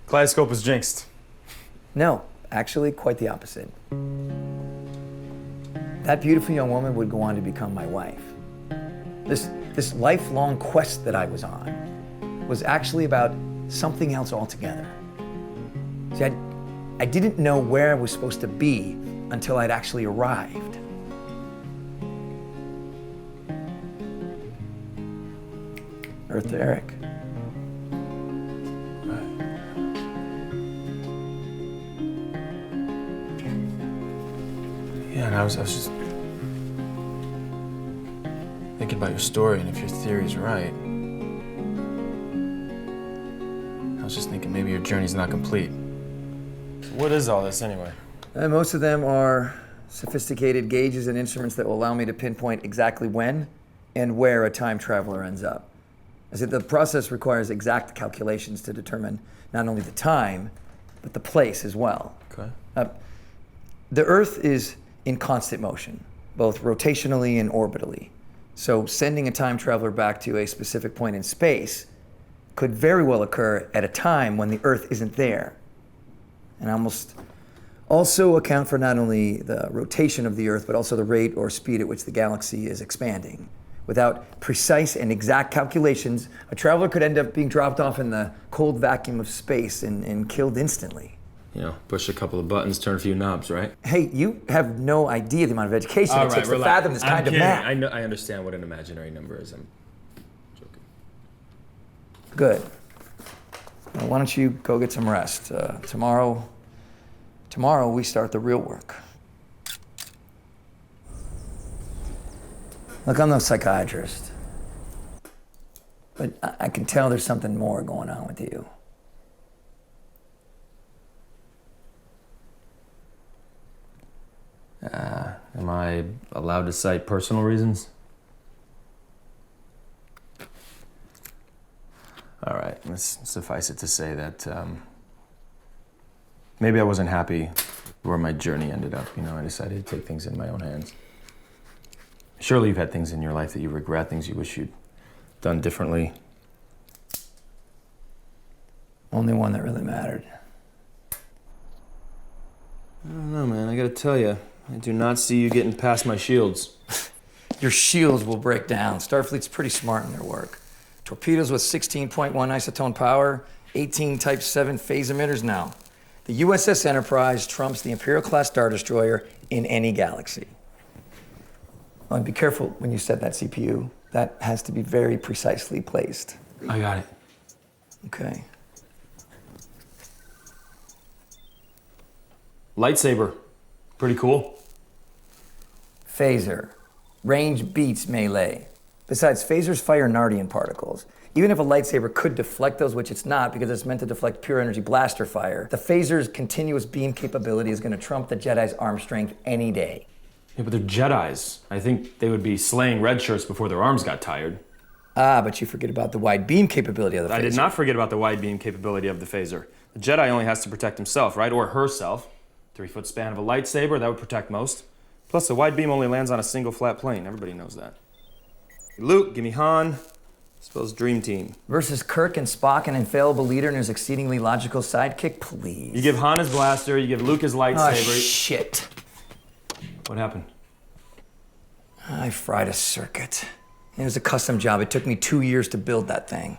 Kaleidoscope was jinxed. No, actually quite the opposite. That beautiful young woman would go on to become my wife. This lifelong quest that I was on was actually about something else altogether. See, I didn't know where I was supposed to be until I'd actually arrived. Earth to Eric. Yeah, and I was just thinking about your story, and if your theory's right, I was just thinking maybe your journey's not complete. So what is all this anyway? Most of them are sophisticated gauges and instruments that will allow me to pinpoint exactly when and where a time traveler ends up. I said the process requires exact calculations to determine not only the time, but the place as well. Okay. The Earth is in constant motion, both rotationally and orbitally. So sending a time traveler back to a specific point in space could very well occur at a time when the Earth isn't there. And I almost also account for not only the rotation of the Earth, but also the rate or speed at which the galaxy is expanding. Without precise and exact calculations, a traveler could end up being dropped off in the cold vacuum of space and killed instantly. You know, push a couple of buttons, turn a few knobs, right? Hey, you have no idea the amount of education it takes to fathom this kind of math. I understand what an imaginary number is. I'm joking. Good. Now, why don't you go get some rest? Tomorrow we start the real work. Look, I'm no psychiatrist, but I can tell there's something more going on with you. Am I allowed to cite personal reasons? All right, let's suffice it to say that maybe I wasn't happy where my journey ended up. You know, I decided to take things in my own hands. Surely you've had things in your life that you regret, things you wish you'd done differently. Only one that really mattered. I don't know, man. I gotta tell you, I do not see you getting past my shields. Your shields will break down. Starfleet's pretty smart in their work. Torpedoes with 16.1 isotone power, 18 Type 7 phase emitters now. The USS Enterprise trumps the Imperial-class Star Destroyer in any galaxy. Well, and be careful when you set that CPU. That has to be very precisely placed. I got it. Okay. Lightsaber. Pretty cool. Phaser. Range beats melee. Besides, phasers fire Nardian particles. Even if a lightsaber could deflect those, which it's not because it's meant to deflect pure energy blaster fire, the phaser's continuous beam capability is going to trump the Jedi's arm strength any day. Yeah, but they're Jedis. I think they would be slaying red shirts before their arms got tired. Ah, but you forget about the wide beam capability of the phaser. I did not forget about the wide beam capability of the phaser. The Jedi only has to protect himself, right? Or herself. 3-foot span of a lightsaber, that would protect most. Plus, the wide beam only lands on a single flat plane. Everybody knows that. Luke, give me Han. Suppose Dream Team. Versus Kirk and Spock, an infallible leader and his exceedingly logical sidekick, please. You give Han his blaster, you give Luke his lightsaber. Oh, shit. What happened? I fried a circuit. It was a custom job. It took me 2 years to build that thing.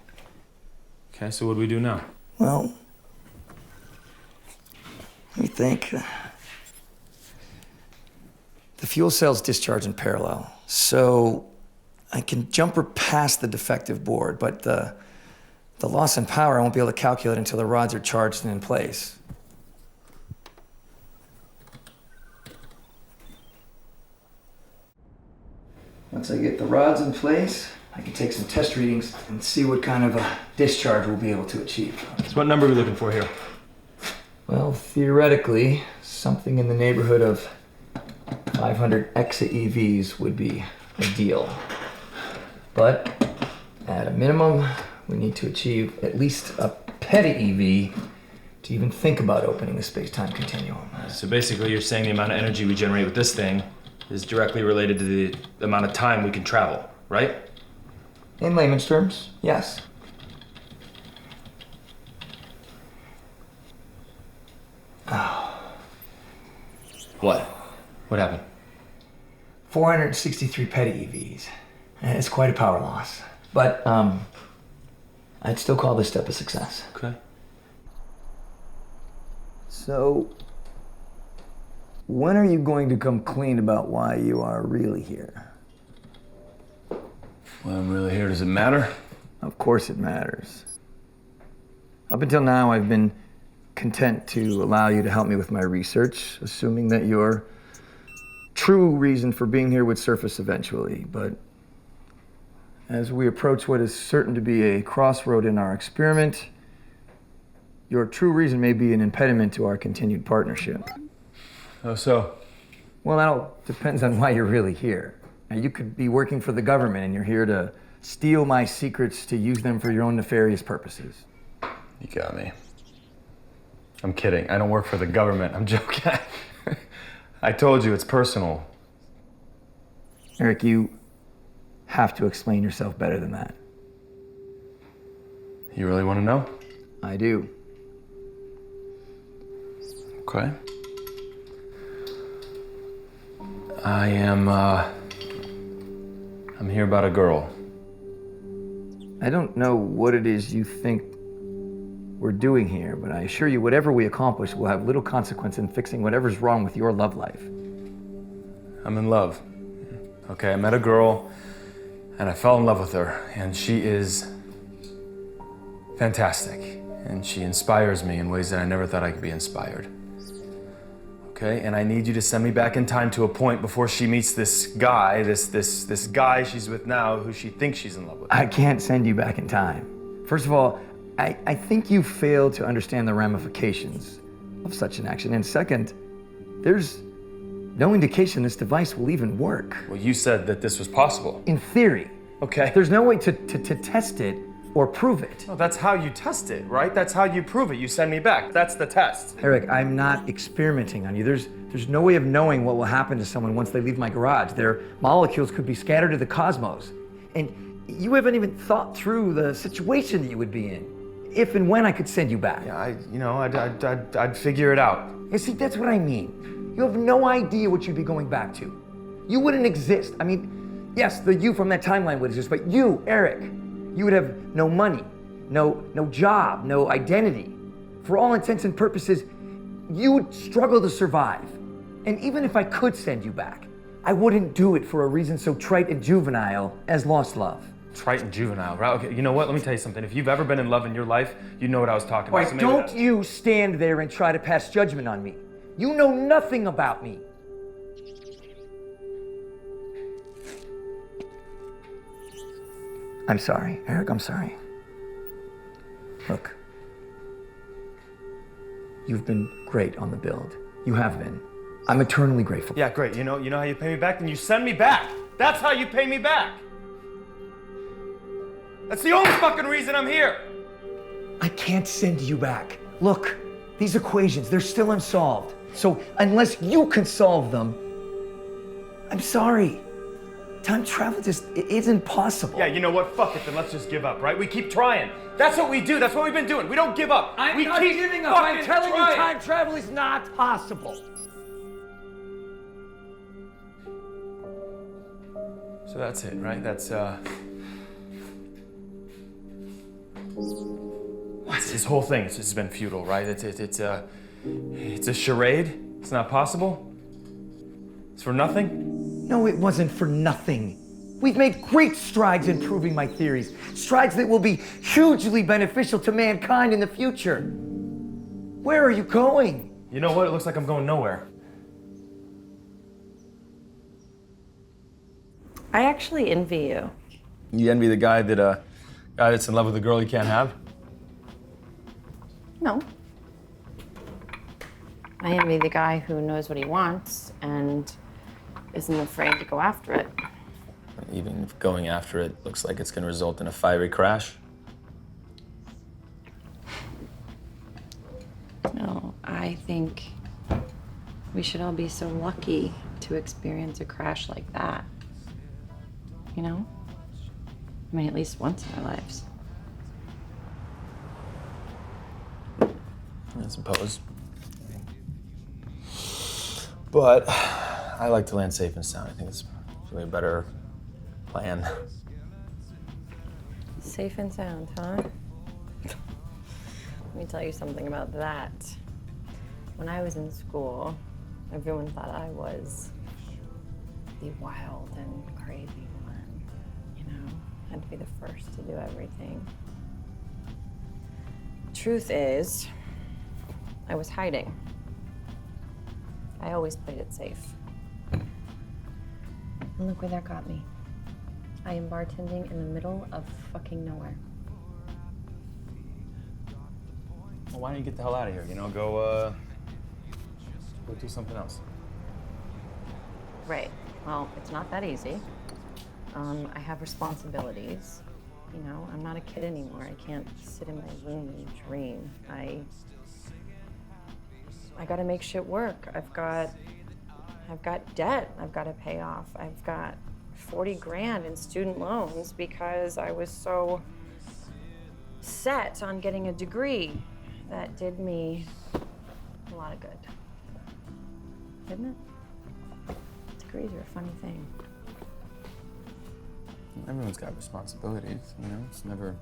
Okay, so what do we do now? Well, let me think. The fuel cells discharge in parallel, so I can jumper past the defective board, but the loss in power I won't be able to calculate until the rods are charged and in place. Once I get the rods in place, I can take some test readings and see what kind of a discharge we'll be able to achieve. So what number are we looking for here? Well, theoretically, something in the neighborhood of 500 exa-EVs would be ideal. But at a minimum, we need to achieve at least a peta-EV to even think about opening the space-time continuum. So basically you're saying the amount of energy we generate with this thing is directly related to the amount of time we can travel, right? In layman's terms, yes. What? What happened? 463 peta-EVs. It's quite a power loss. But, I'd still call this step a success. Okay. So, when are you going to come clean about why you are really here? Well, I'm really here. Does it matter? Of course it matters. Up until now, I've been content to allow you to help me with my research, assuming that your true reason for being here would surface eventually. But as we approach what is certain to be a crossroad in our experiment, your true reason may be an impediment to our continued partnership. Oh, so? Well, that all depends on why you're really here. Now, you could be working for the government and you're here to steal my secrets to use them for your own nefarious purposes. You got me. I'm kidding. I don't work for the government. I'm joking. I told you it's personal. Eric, you have to explain yourself better than that. You really want to know? I do. Okay. I'm here about a girl. I don't know what it is you think we're doing here, but I assure you whatever we accomplish will have little consequence in fixing whatever's wrong with your love life. I'm in love. Okay, I met a girl and I fell in love with her, and she is fantastic. And she inspires me in ways that I never thought I could be inspired. Okay, and I need you to send me back in time to a point before she meets this guy, this guy she's with now who she thinks she's in love with. I can't send you back in time. First of all, I think you fail to understand the ramifications of such an action. And second, there's no indication this device will even work. Well, you said that this was possible. In theory. Okay. There's no way to test it or prove it. No, that's how you test it, right? That's how you prove it. You send me back. That's the test. Eric, I'm not experimenting on you. There's no way of knowing what will happen to someone once they leave my garage. Their molecules could be scattered to the cosmos. And you haven't even thought through the situation that you would be in, if and when I could send you back. Yeah, I'd figure it out. You see, that's what I mean. You have no idea what you'd be going back to. You wouldn't exist. I mean, yes, the you from that timeline would exist, but you, Eric, you would have no money, no job, no identity. For all intents and purposes, you would struggle to survive. And even if I could send you back, I wouldn't do it for a reason so trite and juvenile as lost love. Trite and juvenile, right? Okay, you know what? Let me tell you something. If you've ever been in love in your life, you know what I was talking about. All right, don't you stand there and try to pass judgment on me. You know nothing about me. I'm sorry, Eric, I'm sorry. Look, you've been great on the build. You have been. I'm eternally grateful. Yeah, great. You know how you pay me back? Then you send me back. That's how you pay me back. That's the only fucking reason I'm here. I can't send you back. Look, these equations, they're still unsolved. So unless you can solve them, I'm sorry. Time travel just it isn't possible. Yeah, you know what? Fuck it, then let's just give up, right? We keep trying. That's what we do. That's what we've been doing. We don't give up. I'm not giving up. I'm telling you time travel is not possible. So that's it, right? That's this whole thing has just been futile, right? It's a charade. It's not possible. It's for nothing. No, it wasn't for nothing. We've made great strides in proving my theories. Strides that will be hugely beneficial to mankind in the future. Where are you going? You know what? It looks like I'm going nowhere. I actually envy you. You envy the guy that's in love with a girl he can't have? No. I envy the guy who knows what he wants and isn't afraid to go after it. Even if going after it looks like it's going to result in a fiery crash? No, I think we should all be so lucky to experience a crash like that. You know? I mean, at least once in our lives. I suppose. But I like to land safe and sound. I think it's really a better plan. Safe and sound, huh? Let me tell you something about that. When I was in school, everyone thought I was the wild and crazy one. You know, had to be the first to do everything. Truth is, I was hiding. I always played it safe. And look where that got me. I am bartending in the middle of fucking nowhere. Well, why don't you get the hell out of here? You know, go do something else. Right. Well, it's not that easy. I have responsibilities. You know, I'm not a kid anymore. I can't sit in my room and dream. I gotta make shit work. I've got debt I've got to pay off. I've got 40 grand in student loans because I was so set on getting a degree that did me a lot of good. Didn't it? Degrees are a funny thing. Everyone's got responsibilities, you know? It's never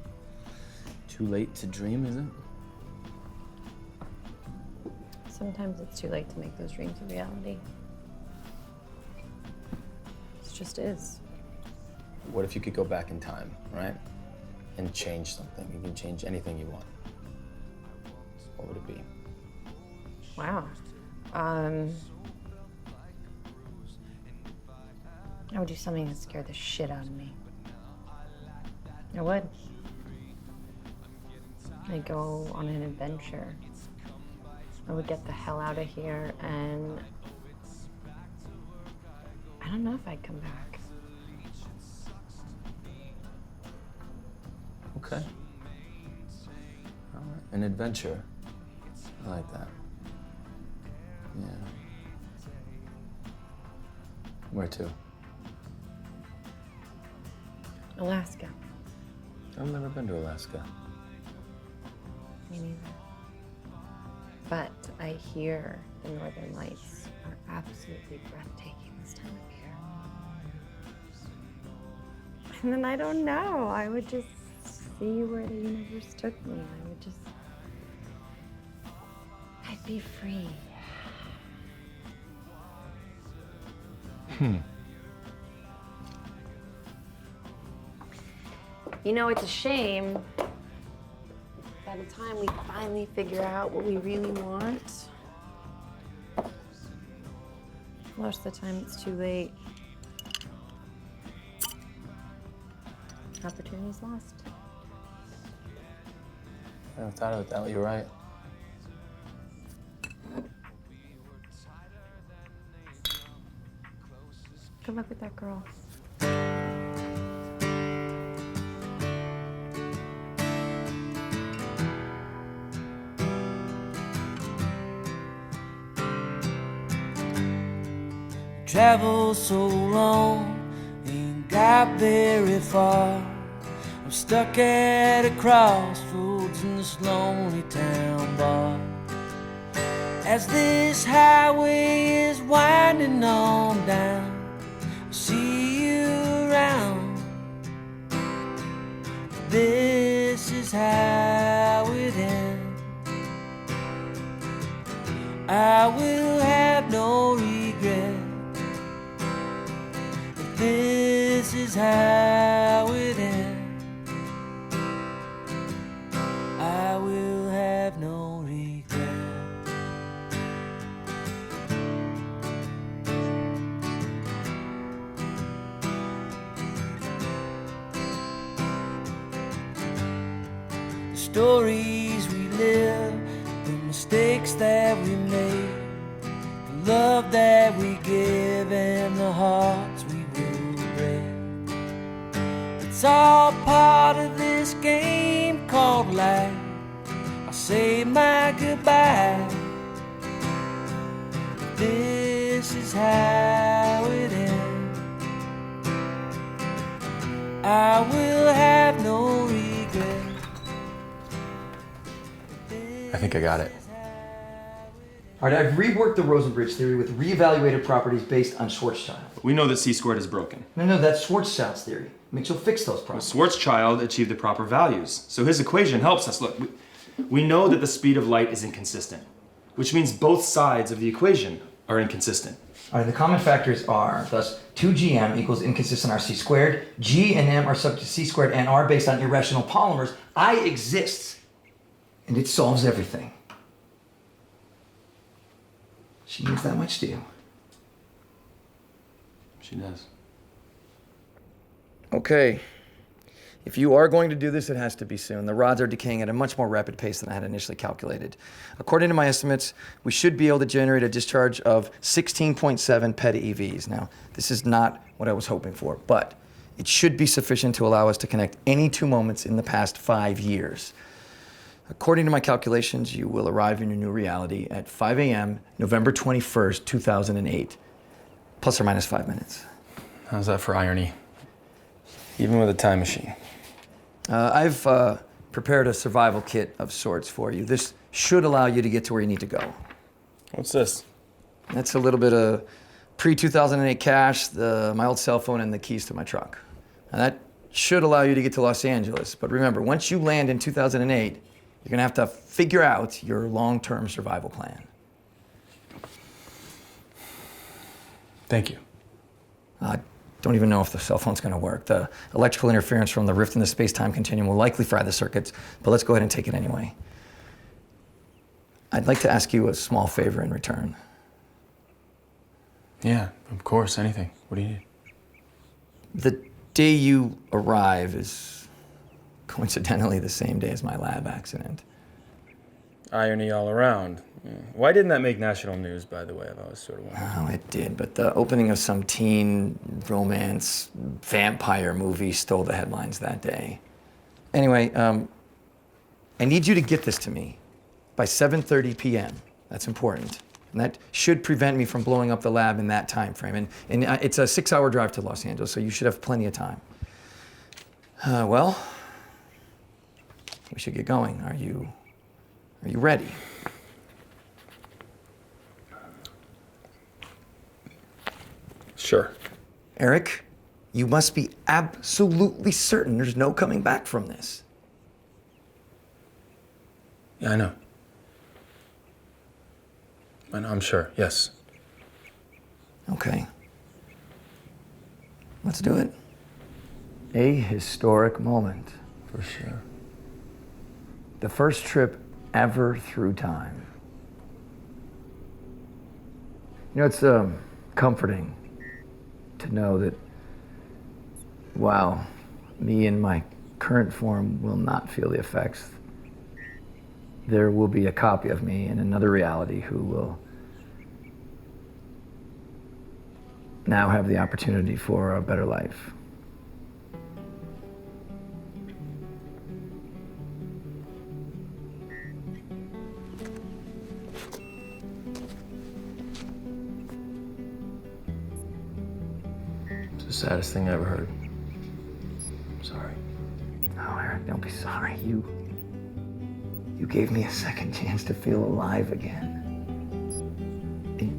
too late to dream, is it? Sometimes it's too late to make those dreams a reality. It just is. What if you could go back in time, right? And change something? You can change anything you want. What would it be? Wow. I would do something that scared the shit out of me. I would. I'd go on an adventure. I would get the hell out of here, and I don't know if I'd come back. Okay. All right. An adventure. I like that. Yeah. Where to? Alaska. I've never been to Alaska. Me neither. But I hear the northern lights are absolutely breathtaking this time of year. And then I don't know, I would just see where the universe took me. I'd be free. You know, it's a shame by the time we finally figure out what we really want, most of the time it's too late. Opportunity's lost. I never thought of it that way. You're right. Good luck with that girl. traveled so long, ain't got very far. I'm stuck at a crossroads in this lonely town bar. As this highway is winding on down, I see you around. This is how it ends. I will have no regret. This is how it ends. I will have no regret. The stories we live, the mistakes that we make, the love that we give, and the hearts we will break. It's all part of this game called life. I'll say my goodbye. This is how it ends. I will have no regret. I think I got it. All right, I've reworked the Rosenbridge theory with reevaluated properties based on Schwarzschild. We know that C-squared is broken. No, that's Schwarzschild's theory. Mitchell fixed those problems. Schwarzschild achieved the proper values, so his equation helps us. Look, we know that the speed of light is inconsistent, which means both sides of the equation are inconsistent. All right, the common factors are, thus, 2gm equals inconsistent RC squared, G and M are subject to C squared and R based on irrational polymers. I exist, and it solves everything. She means that much to you. She does. Okay. If you are going to do this, it has to be soon. The rods are decaying at a much more rapid pace than I had initially calculated. According to my estimates, we should be able to generate a discharge of 16.7 peta-EVs. Now, this is not what I was hoping for, but it should be sufficient to allow us to connect any two moments in the past 5 years. According to my calculations, you will arrive in your new reality at 5 a.m., November 21st, 2008, plus or minus 5 minutes. How's that for irony? Even with a time machine. I've prepared a survival kit of sorts for you. This should allow you to get to where you need to go. What's this? That's a little bit of pre-2008 cash, my old cell phone, and the keys to my truck. Now that should allow you to get to Los Angeles. But remember, once you land in 2008, you're gonna have to figure out your long-term survival plan. Thank you. I don't even know if the cell phone's gonna work. The electrical interference from the rift in the space-time continuum will likely fry the circuits, but let's go ahead and take it anyway. I'd like to ask you a small favor in return. Yeah, of course, anything. What do you need? The day you arrive is coincidentally the same day as my lab accident. Irony all around. Yeah. Why didn't that make national news, by the way? I've always sort of wondered. Oh, it did, but the opening of some teen romance vampire movie stole the headlines that day. Anyway, I need you to get this to me by 7:30 p.m. That's important. And that should prevent me from blowing up the lab in that time frame. And it's a 6-hour drive to Los Angeles, so you should have plenty of time. Well, we should get going. Are you ready? Sure. Eric, you must be absolutely certain there's no coming back from this. Yeah, I know. I'm sure, yes. Okay. Let's do it. A historic moment, for sure. The first trip ever through time. You know, it's comforting to know that, wow, me in my current form will not feel the effects. There will be a copy of me in another reality who will now have the opportunity for a better life. saddest thing I ever heard. Sorry. No, Eric, don't be sorry. You gave me a second chance to feel alive again. And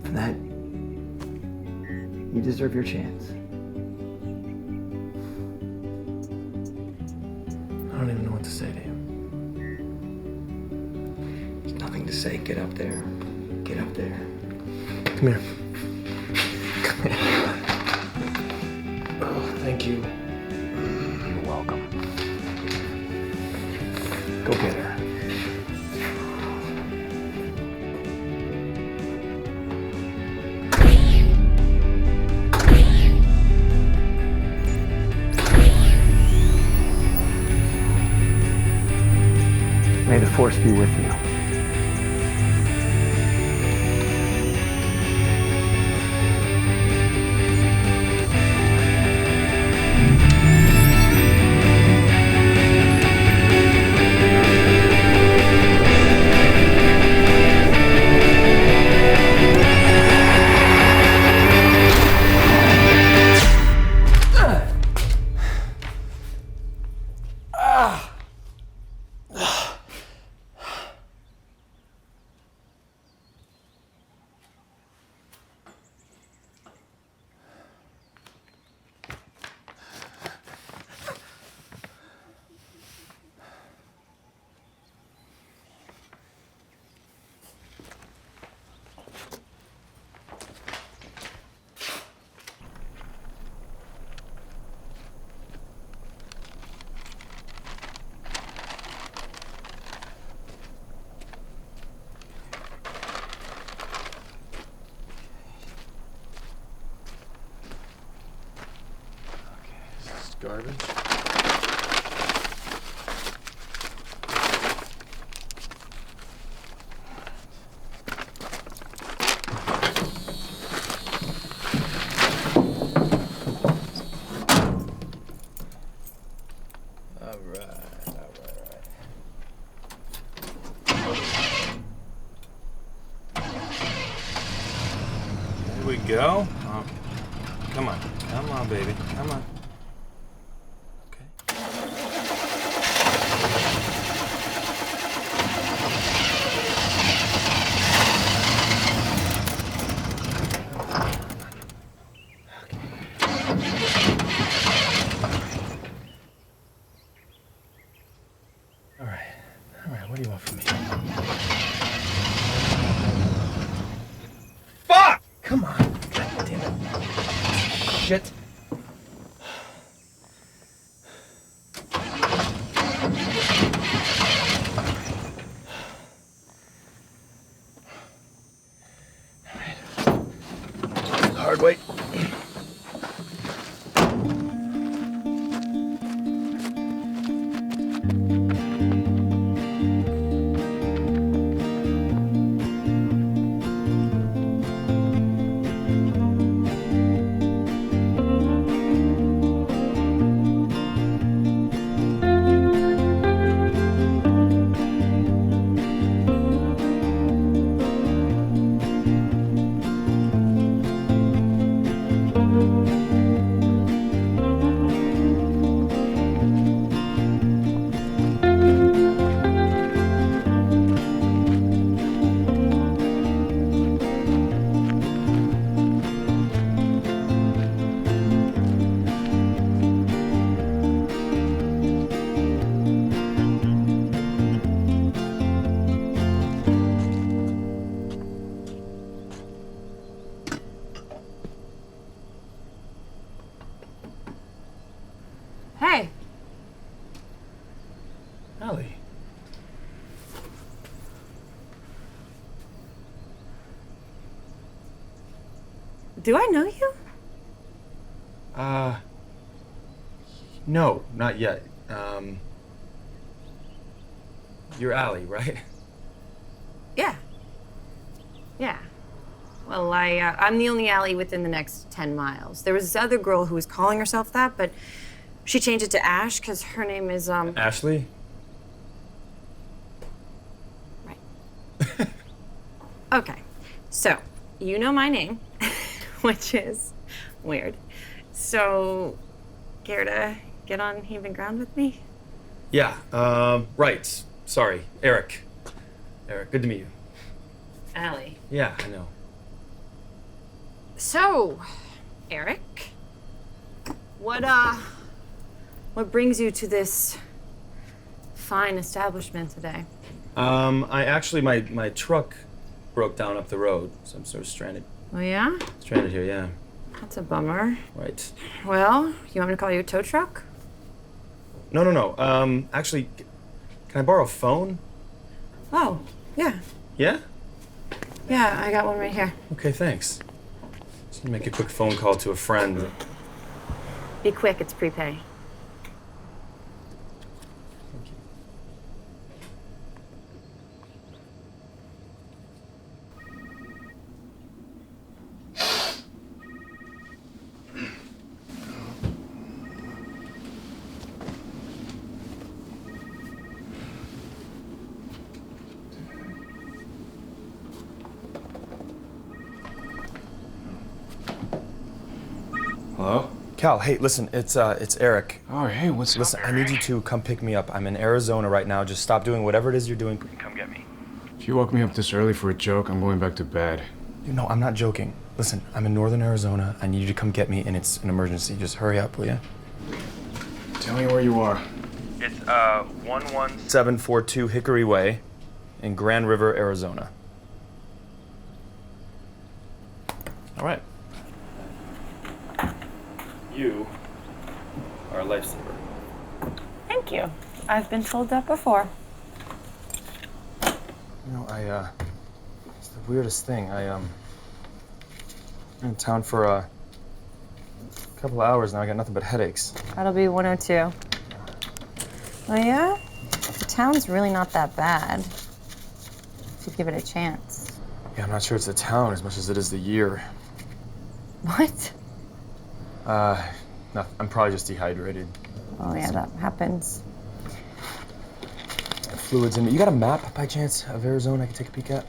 for that, you deserve your chance. I don't even know what to say to you. There's nothing to say. Get up there. Get up there. Come here. Come here. Oh, thank you. You're welcome. Go get her. May the force be with you. Garbage. All right. Here we go. Oh, come on, baby, come on. What do you want from me? Fuck! Come on. God damn it. Shit. Hard way. Hey. Allie. Do I know you? No, not yet. You're Allie, right? Yeah. Yeah. Well, I'm the only Allie within the next 10 miles. There was this other girl who was calling herself that, but she changed it to Ash because her name is, Ashley? Right. Okay. So, you know my name. which is weird. So, care to get on even ground with me? Yeah, right. Sorry, Eric. Eric, good to meet you. Allie. Yeah, I know. So, Eric, what brings you to this fine establishment today? I actually, my truck broke down up the road, so I'm sort of stranded. Oh, yeah? Stranded here, yeah. That's a bummer. Right. Well, you want me to call you a tow truck? No. Actually, can I borrow a phone? Oh, yeah. Yeah? Yeah, I got one right here. Okay, thanks. Just gonna make a quick phone call to a friend. Be quick, it's prepay. Hello? Cal, hey, listen, it's Eric. Oh, hey, what's up? Listen, I need you to come pick me up. I'm in Arizona right now. Just stop doing whatever it is you're doing. Come get me. If you woke me up this early for a joke, I'm going back to bed. No, I'm not joking. Listen, I'm in northern Arizona. I need you to come get me, and it's an emergency. Just hurry up, will you? Tell me where you are. It's 11742 Hickory Way in Grand River, Arizona. All right. You are a lifesaver. Thank you. I've been told that before. You know, it's the weirdest thing. I'm in town for a couple of hours now. I got nothing but headaches. That'll be 102. Oh, yeah? The town's really not that bad. If you give it a chance. Yeah, I'm not sure it's the town as much as it is the year. What? No, I'm probably just dehydrated. Oh, yeah, that happens. Fluids in me. You got a map by chance of Arizona I can take a peek at?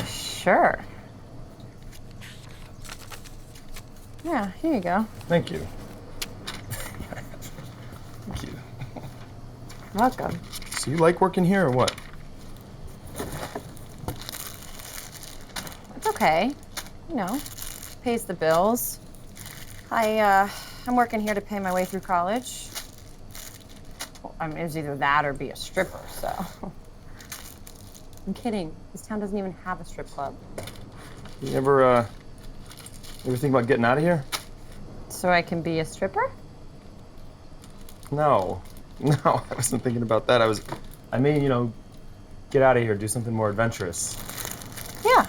Sure. Yeah, here you go. Thank you. Thank you. Welcome. So you like working here or what? It's okay. You know, pays the bills. I'm working here to pay my way through college. Well, I mean, it was either that or be a stripper, so. I'm kidding. This town doesn't even have a strip club. You ever think about getting out of here? So I can be a stripper? No, I wasn't thinking about that. I mean, you know, get out of here, do something more adventurous. Yeah.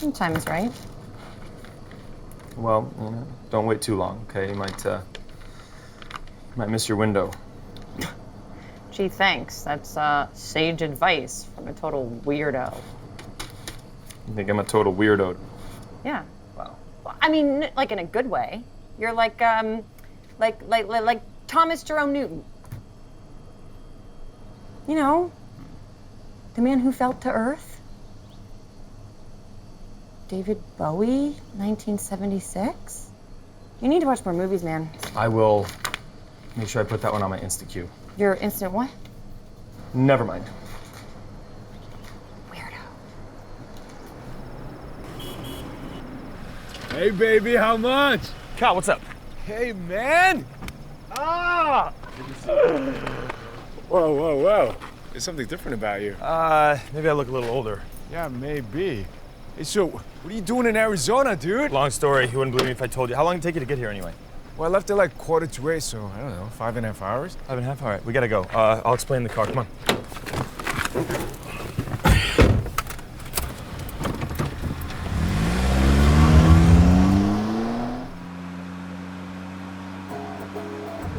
When time is right. Well, you know, don't wait too long, okay? You might miss your window. Gee, thanks. That's sage advice from a total weirdo. You think I'm a total weirdo? Yeah. Wow. Well, I mean, like in a good way. You're like Thomas Jerome Newton. You know, the man who fell to earth. David Bowie, 1976. You need to watch more movies, man. I will make sure I put that one on my Insta queue. Your instant what? Never mind. Hey, baby, how much? Cal, what's up? Hey, man! Ah! Whoa. There's something different about you. Maybe I look a little older. Yeah, maybe. Hey, so, what are you doing in Arizona, dude? Long story. You wouldn't believe me if I told you. How long did it take you to get here anyway? Well, I left at like 7:45, so I don't know, 5.5 hours? 5.5? All right, we gotta go. I'll explain in the car. Come on.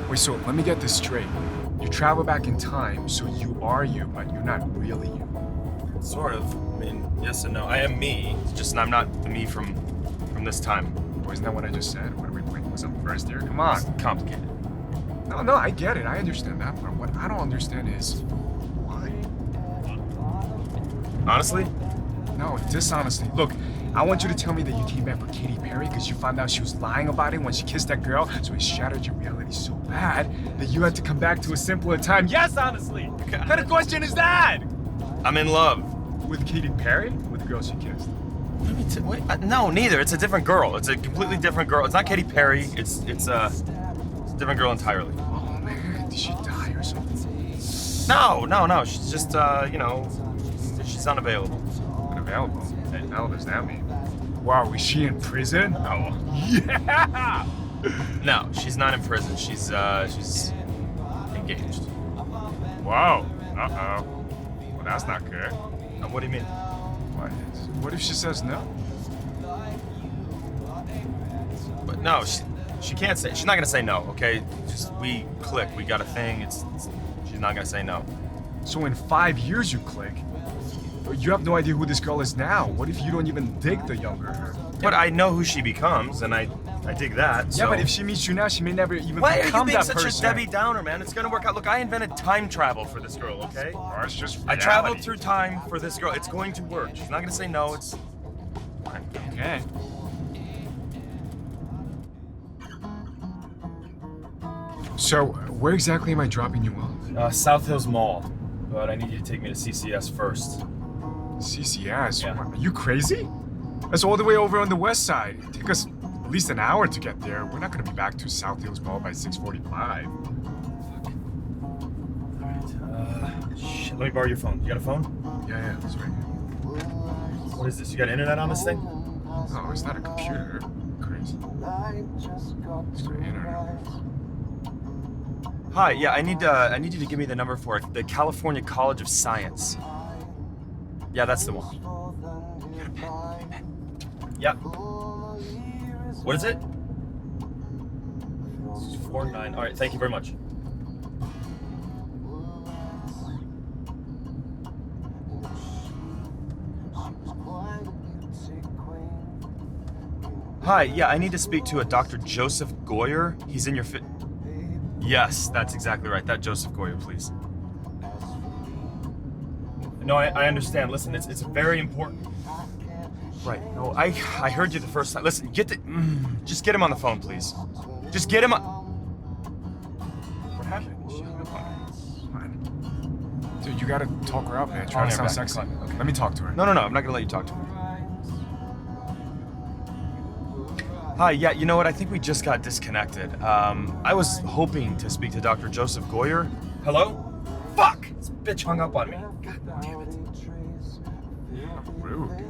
Wait, so let me get this straight. You travel back in time, so you are you, but you're not really you. Sort of. I mean, yes and no. I am me. It's just I'm not the me from this time. Well, isn't that what I just said? What are we waiting? Was up first here? Come on. It's complicated. No, I get it. I understand that. But what I don't understand is why. Honestly? No, dishonesty. Look, I want you to tell me that you came back for Katy Perry because you found out she was lying about it when she kissed that girl, so it shattered your reality so bad that you had to come back to a simpler time. Yes, honestly. What kind of question is that? I'm in love. With Katy Perry? With the girl she kissed? No, neither. It's a different girl. It's a completely different girl. It's not Katy Perry. It's a different girl entirely. Oh man, did she die or something? No. She's just, she's unavailable. Unavailable? What the hell does that mean? Wow, is she in prison? Oh. Yeah! No, she's not in prison. She's engaged. Wow. Uh-oh. Well, that's not good. What do you mean? What if she says no? But no, she can't say. She's not gonna say no. Okay, just we click. We got a thing. She's not gonna say no. So in 5 years you click. You have no idea who this girl is now. What if you don't even dig the younger her? But I know who she becomes, and I dig that. Yeah, so. but if she meets you now, she may never even Why are you become being that such person. a Debbie Downer, man? It's gonna work out. Look, I invented time travel for this girl, okay? Oh, it's just I reality. traveled through time for this girl. It's going to work. She's not gonna say no. It's okay. So, where exactly am I dropping you off? South Hills Mall. But I need you to take me to CCS first. CCS? Yeah. Are you crazy? That's all the way over on the west side. It'd take us at least an hour to get there. We're not gonna be back to South Hills Mall by 6:45. Shit, let me borrow your phone. You got a phone? Yeah, that's right. What is this? You got internet on this thing? No, it's not a computer. Crazy. It's the internet. Hi, yeah, I need you to give me the number for the California College of Science. Yeah, that's the one. You got a pen? Yep. What is it? 49. All right, thank you very much. Hi, yeah, I need to speak to a Dr. Joseph Goyer. He's in your Yes, that's exactly right. That Joseph Goyer, please. No, I understand. Listen, it's very important. Right. No, I heard you the first time. Listen, just get him on the phone, please. Just get him on. What happened? She hung up on me. Dude, you gotta talk her up, man. Try to sound sexy. Okay. Let me talk to her. No, I'm not gonna let you talk to her. Hi, yeah, you know what? I think we just got disconnected. I was hoping to speak to Dr. Joseph Goyer. Hello? Fuck! This bitch hung up on me. God damn it. Rude.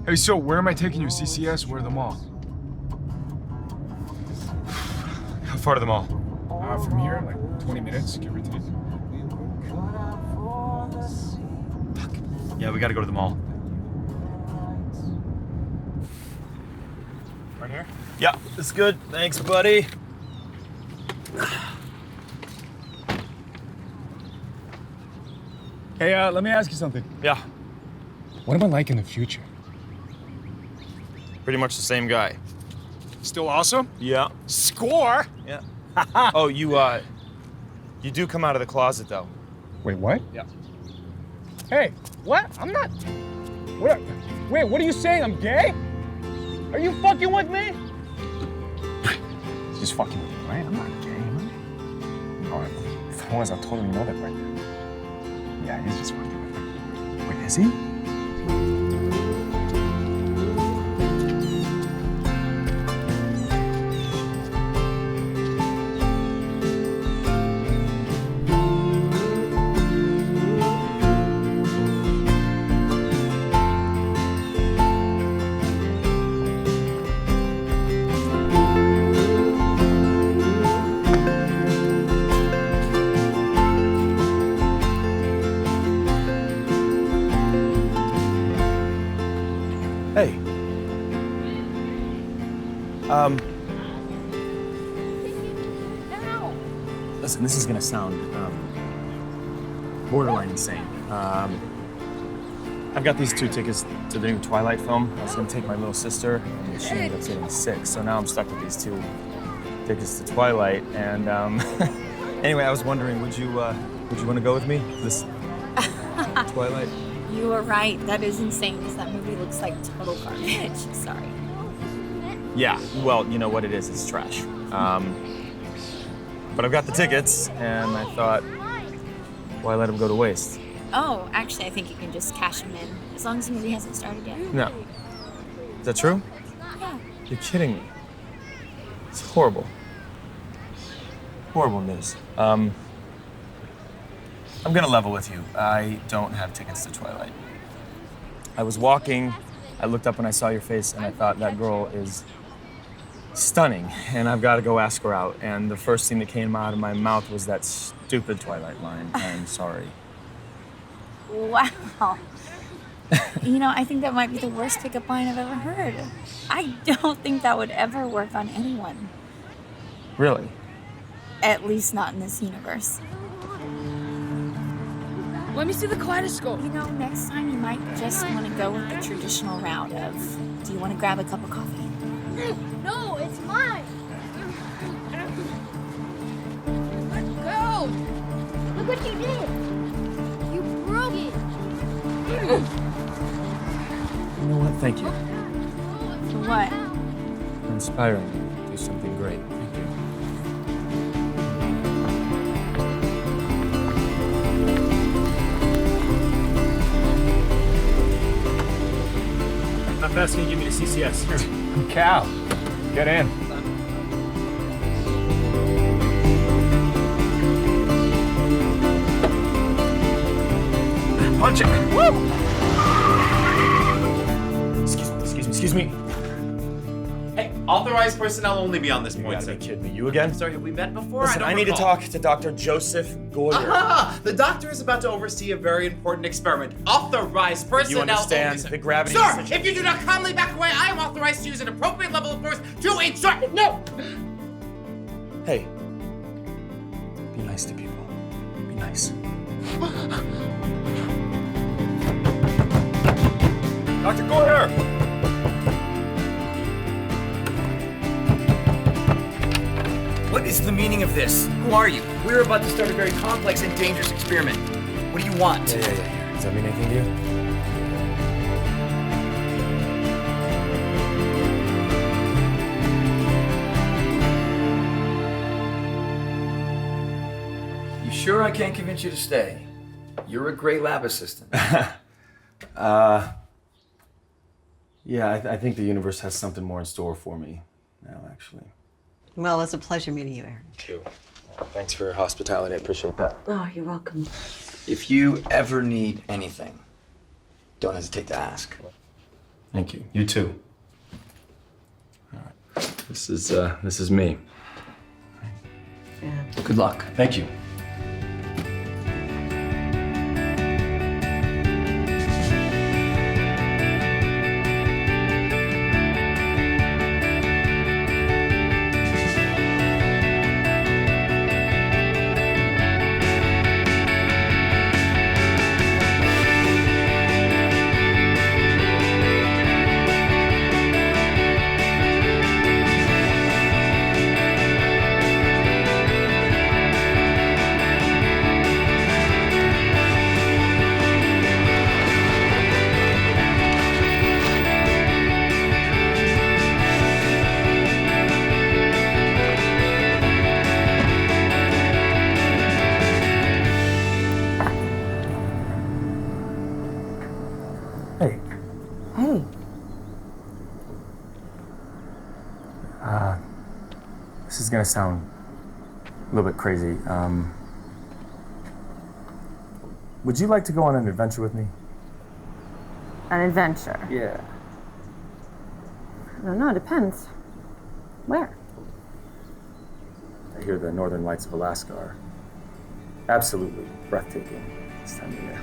Hey, so where am I taking you? CCS? Where the mall? How far to the mall? From here, like 20 minutes, give or take. Fuck. Yeah, we gotta go to the mall. Right here? Yeah, it's good. Thanks, buddy. Hey, let me ask you something. Yeah. What am I like in the future? Pretty much the same guy. Still awesome? Yeah. Score? Yeah. Oh, you do come out of the closet, though. Wait, what? Yeah. Hey, what? I'm not... Wait, what are you saying? I'm gay? Are you fucking with me? Just fucking with me, right? I'm not gay, man. Oh, if I was, I totally know that right now. Yeah, he's just fucking with me. Wait, is he? Hey. Listen, this is gonna sound borderline insane. I've got these 2 tickets to the new Twilight film. I was gonna take my little sister, and she ended up getting sick, so now I'm stuck with these 2 tickets to Twilight. And anyway, I was wondering, would you want to go with me this Twilight? You were right. That is insane because that movie looks like total garbage. Sorry. Yeah, well, you know what it is, it's trash. But I've got the tickets, and I thought, why let them go to waste? Oh, actually, I think you can just cash them in as long as the movie hasn't started yet. No. Is that true? Yeah. You're kidding me. It's horrible. Horrible news. I'm gonna level with you. I don't have tickets to Twilight. I was walking, I looked up and I saw your face, and I thought that girl is stunning, and I've got to go ask her out. And the first thing that came out of my mouth was that stupid Twilight line. I'm sorry. Wow. You know, I think that might be the worst pickup line I've ever heard. I don't think that would ever work on anyone. Really? At least not in this universe. Let me see the kaleidoscope. You know, next time you might just want to go with the traditional route of, do you want to grab a cup of coffee? No, it's mine. Let go. Look what you did. You broke it. You know what? Thank you. For what? For inspiring me to do something great. Thank you. How fast can you give me the CCS? Cal, get in. Punch it! Woo! Excuse me. Hey, authorized personnel only beyond this You point, gotta sir. be kidding me. You again? Sorry, have we met before? Listen, I need to talk to Dr. Joseph Goyer. Aha! The doctor is about to oversee a very important experiment. Authorized personnel You understand only, sir. the gravity Sir, decision? if you do not calmly back away, I am authorized to use an appropriate level of force to ensure. No! Hey, be nice to people. Be nice. Dr. Goyer! What is the meaning of this? Who are you? We're about to start a very complex and dangerous experiment. What do you want? Yeah. Does that mean anything to you? You sure I can't convince you to stay? You're a great lab assistant. Yeah, I think the universe has something more in store for me now, actually. Well, it's a pleasure meeting you, Eric. Thank you. Thanks for your hospitality. I appreciate that. Oh, you're welcome. If you ever need anything, don't hesitate to ask. Thank you. You too. All right. This is me. Yeah. Good luck. Thank you. Hey. This is gonna sound a little bit crazy. Would you like to go on an adventure with me? An adventure? Yeah. I don't know, it depends. Where? I hear the northern lights of Alaska are absolutely breathtaking this time of year.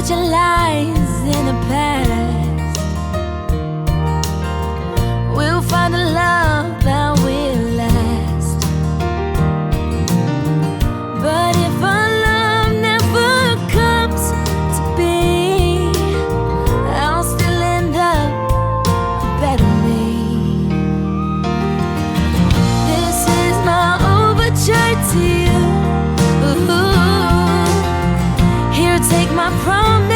future lies in the past. We'll find a love that will last. But if our love never comes to be, I'll still end up a better me. This is my overture to you. Ooh. Here, take my promise.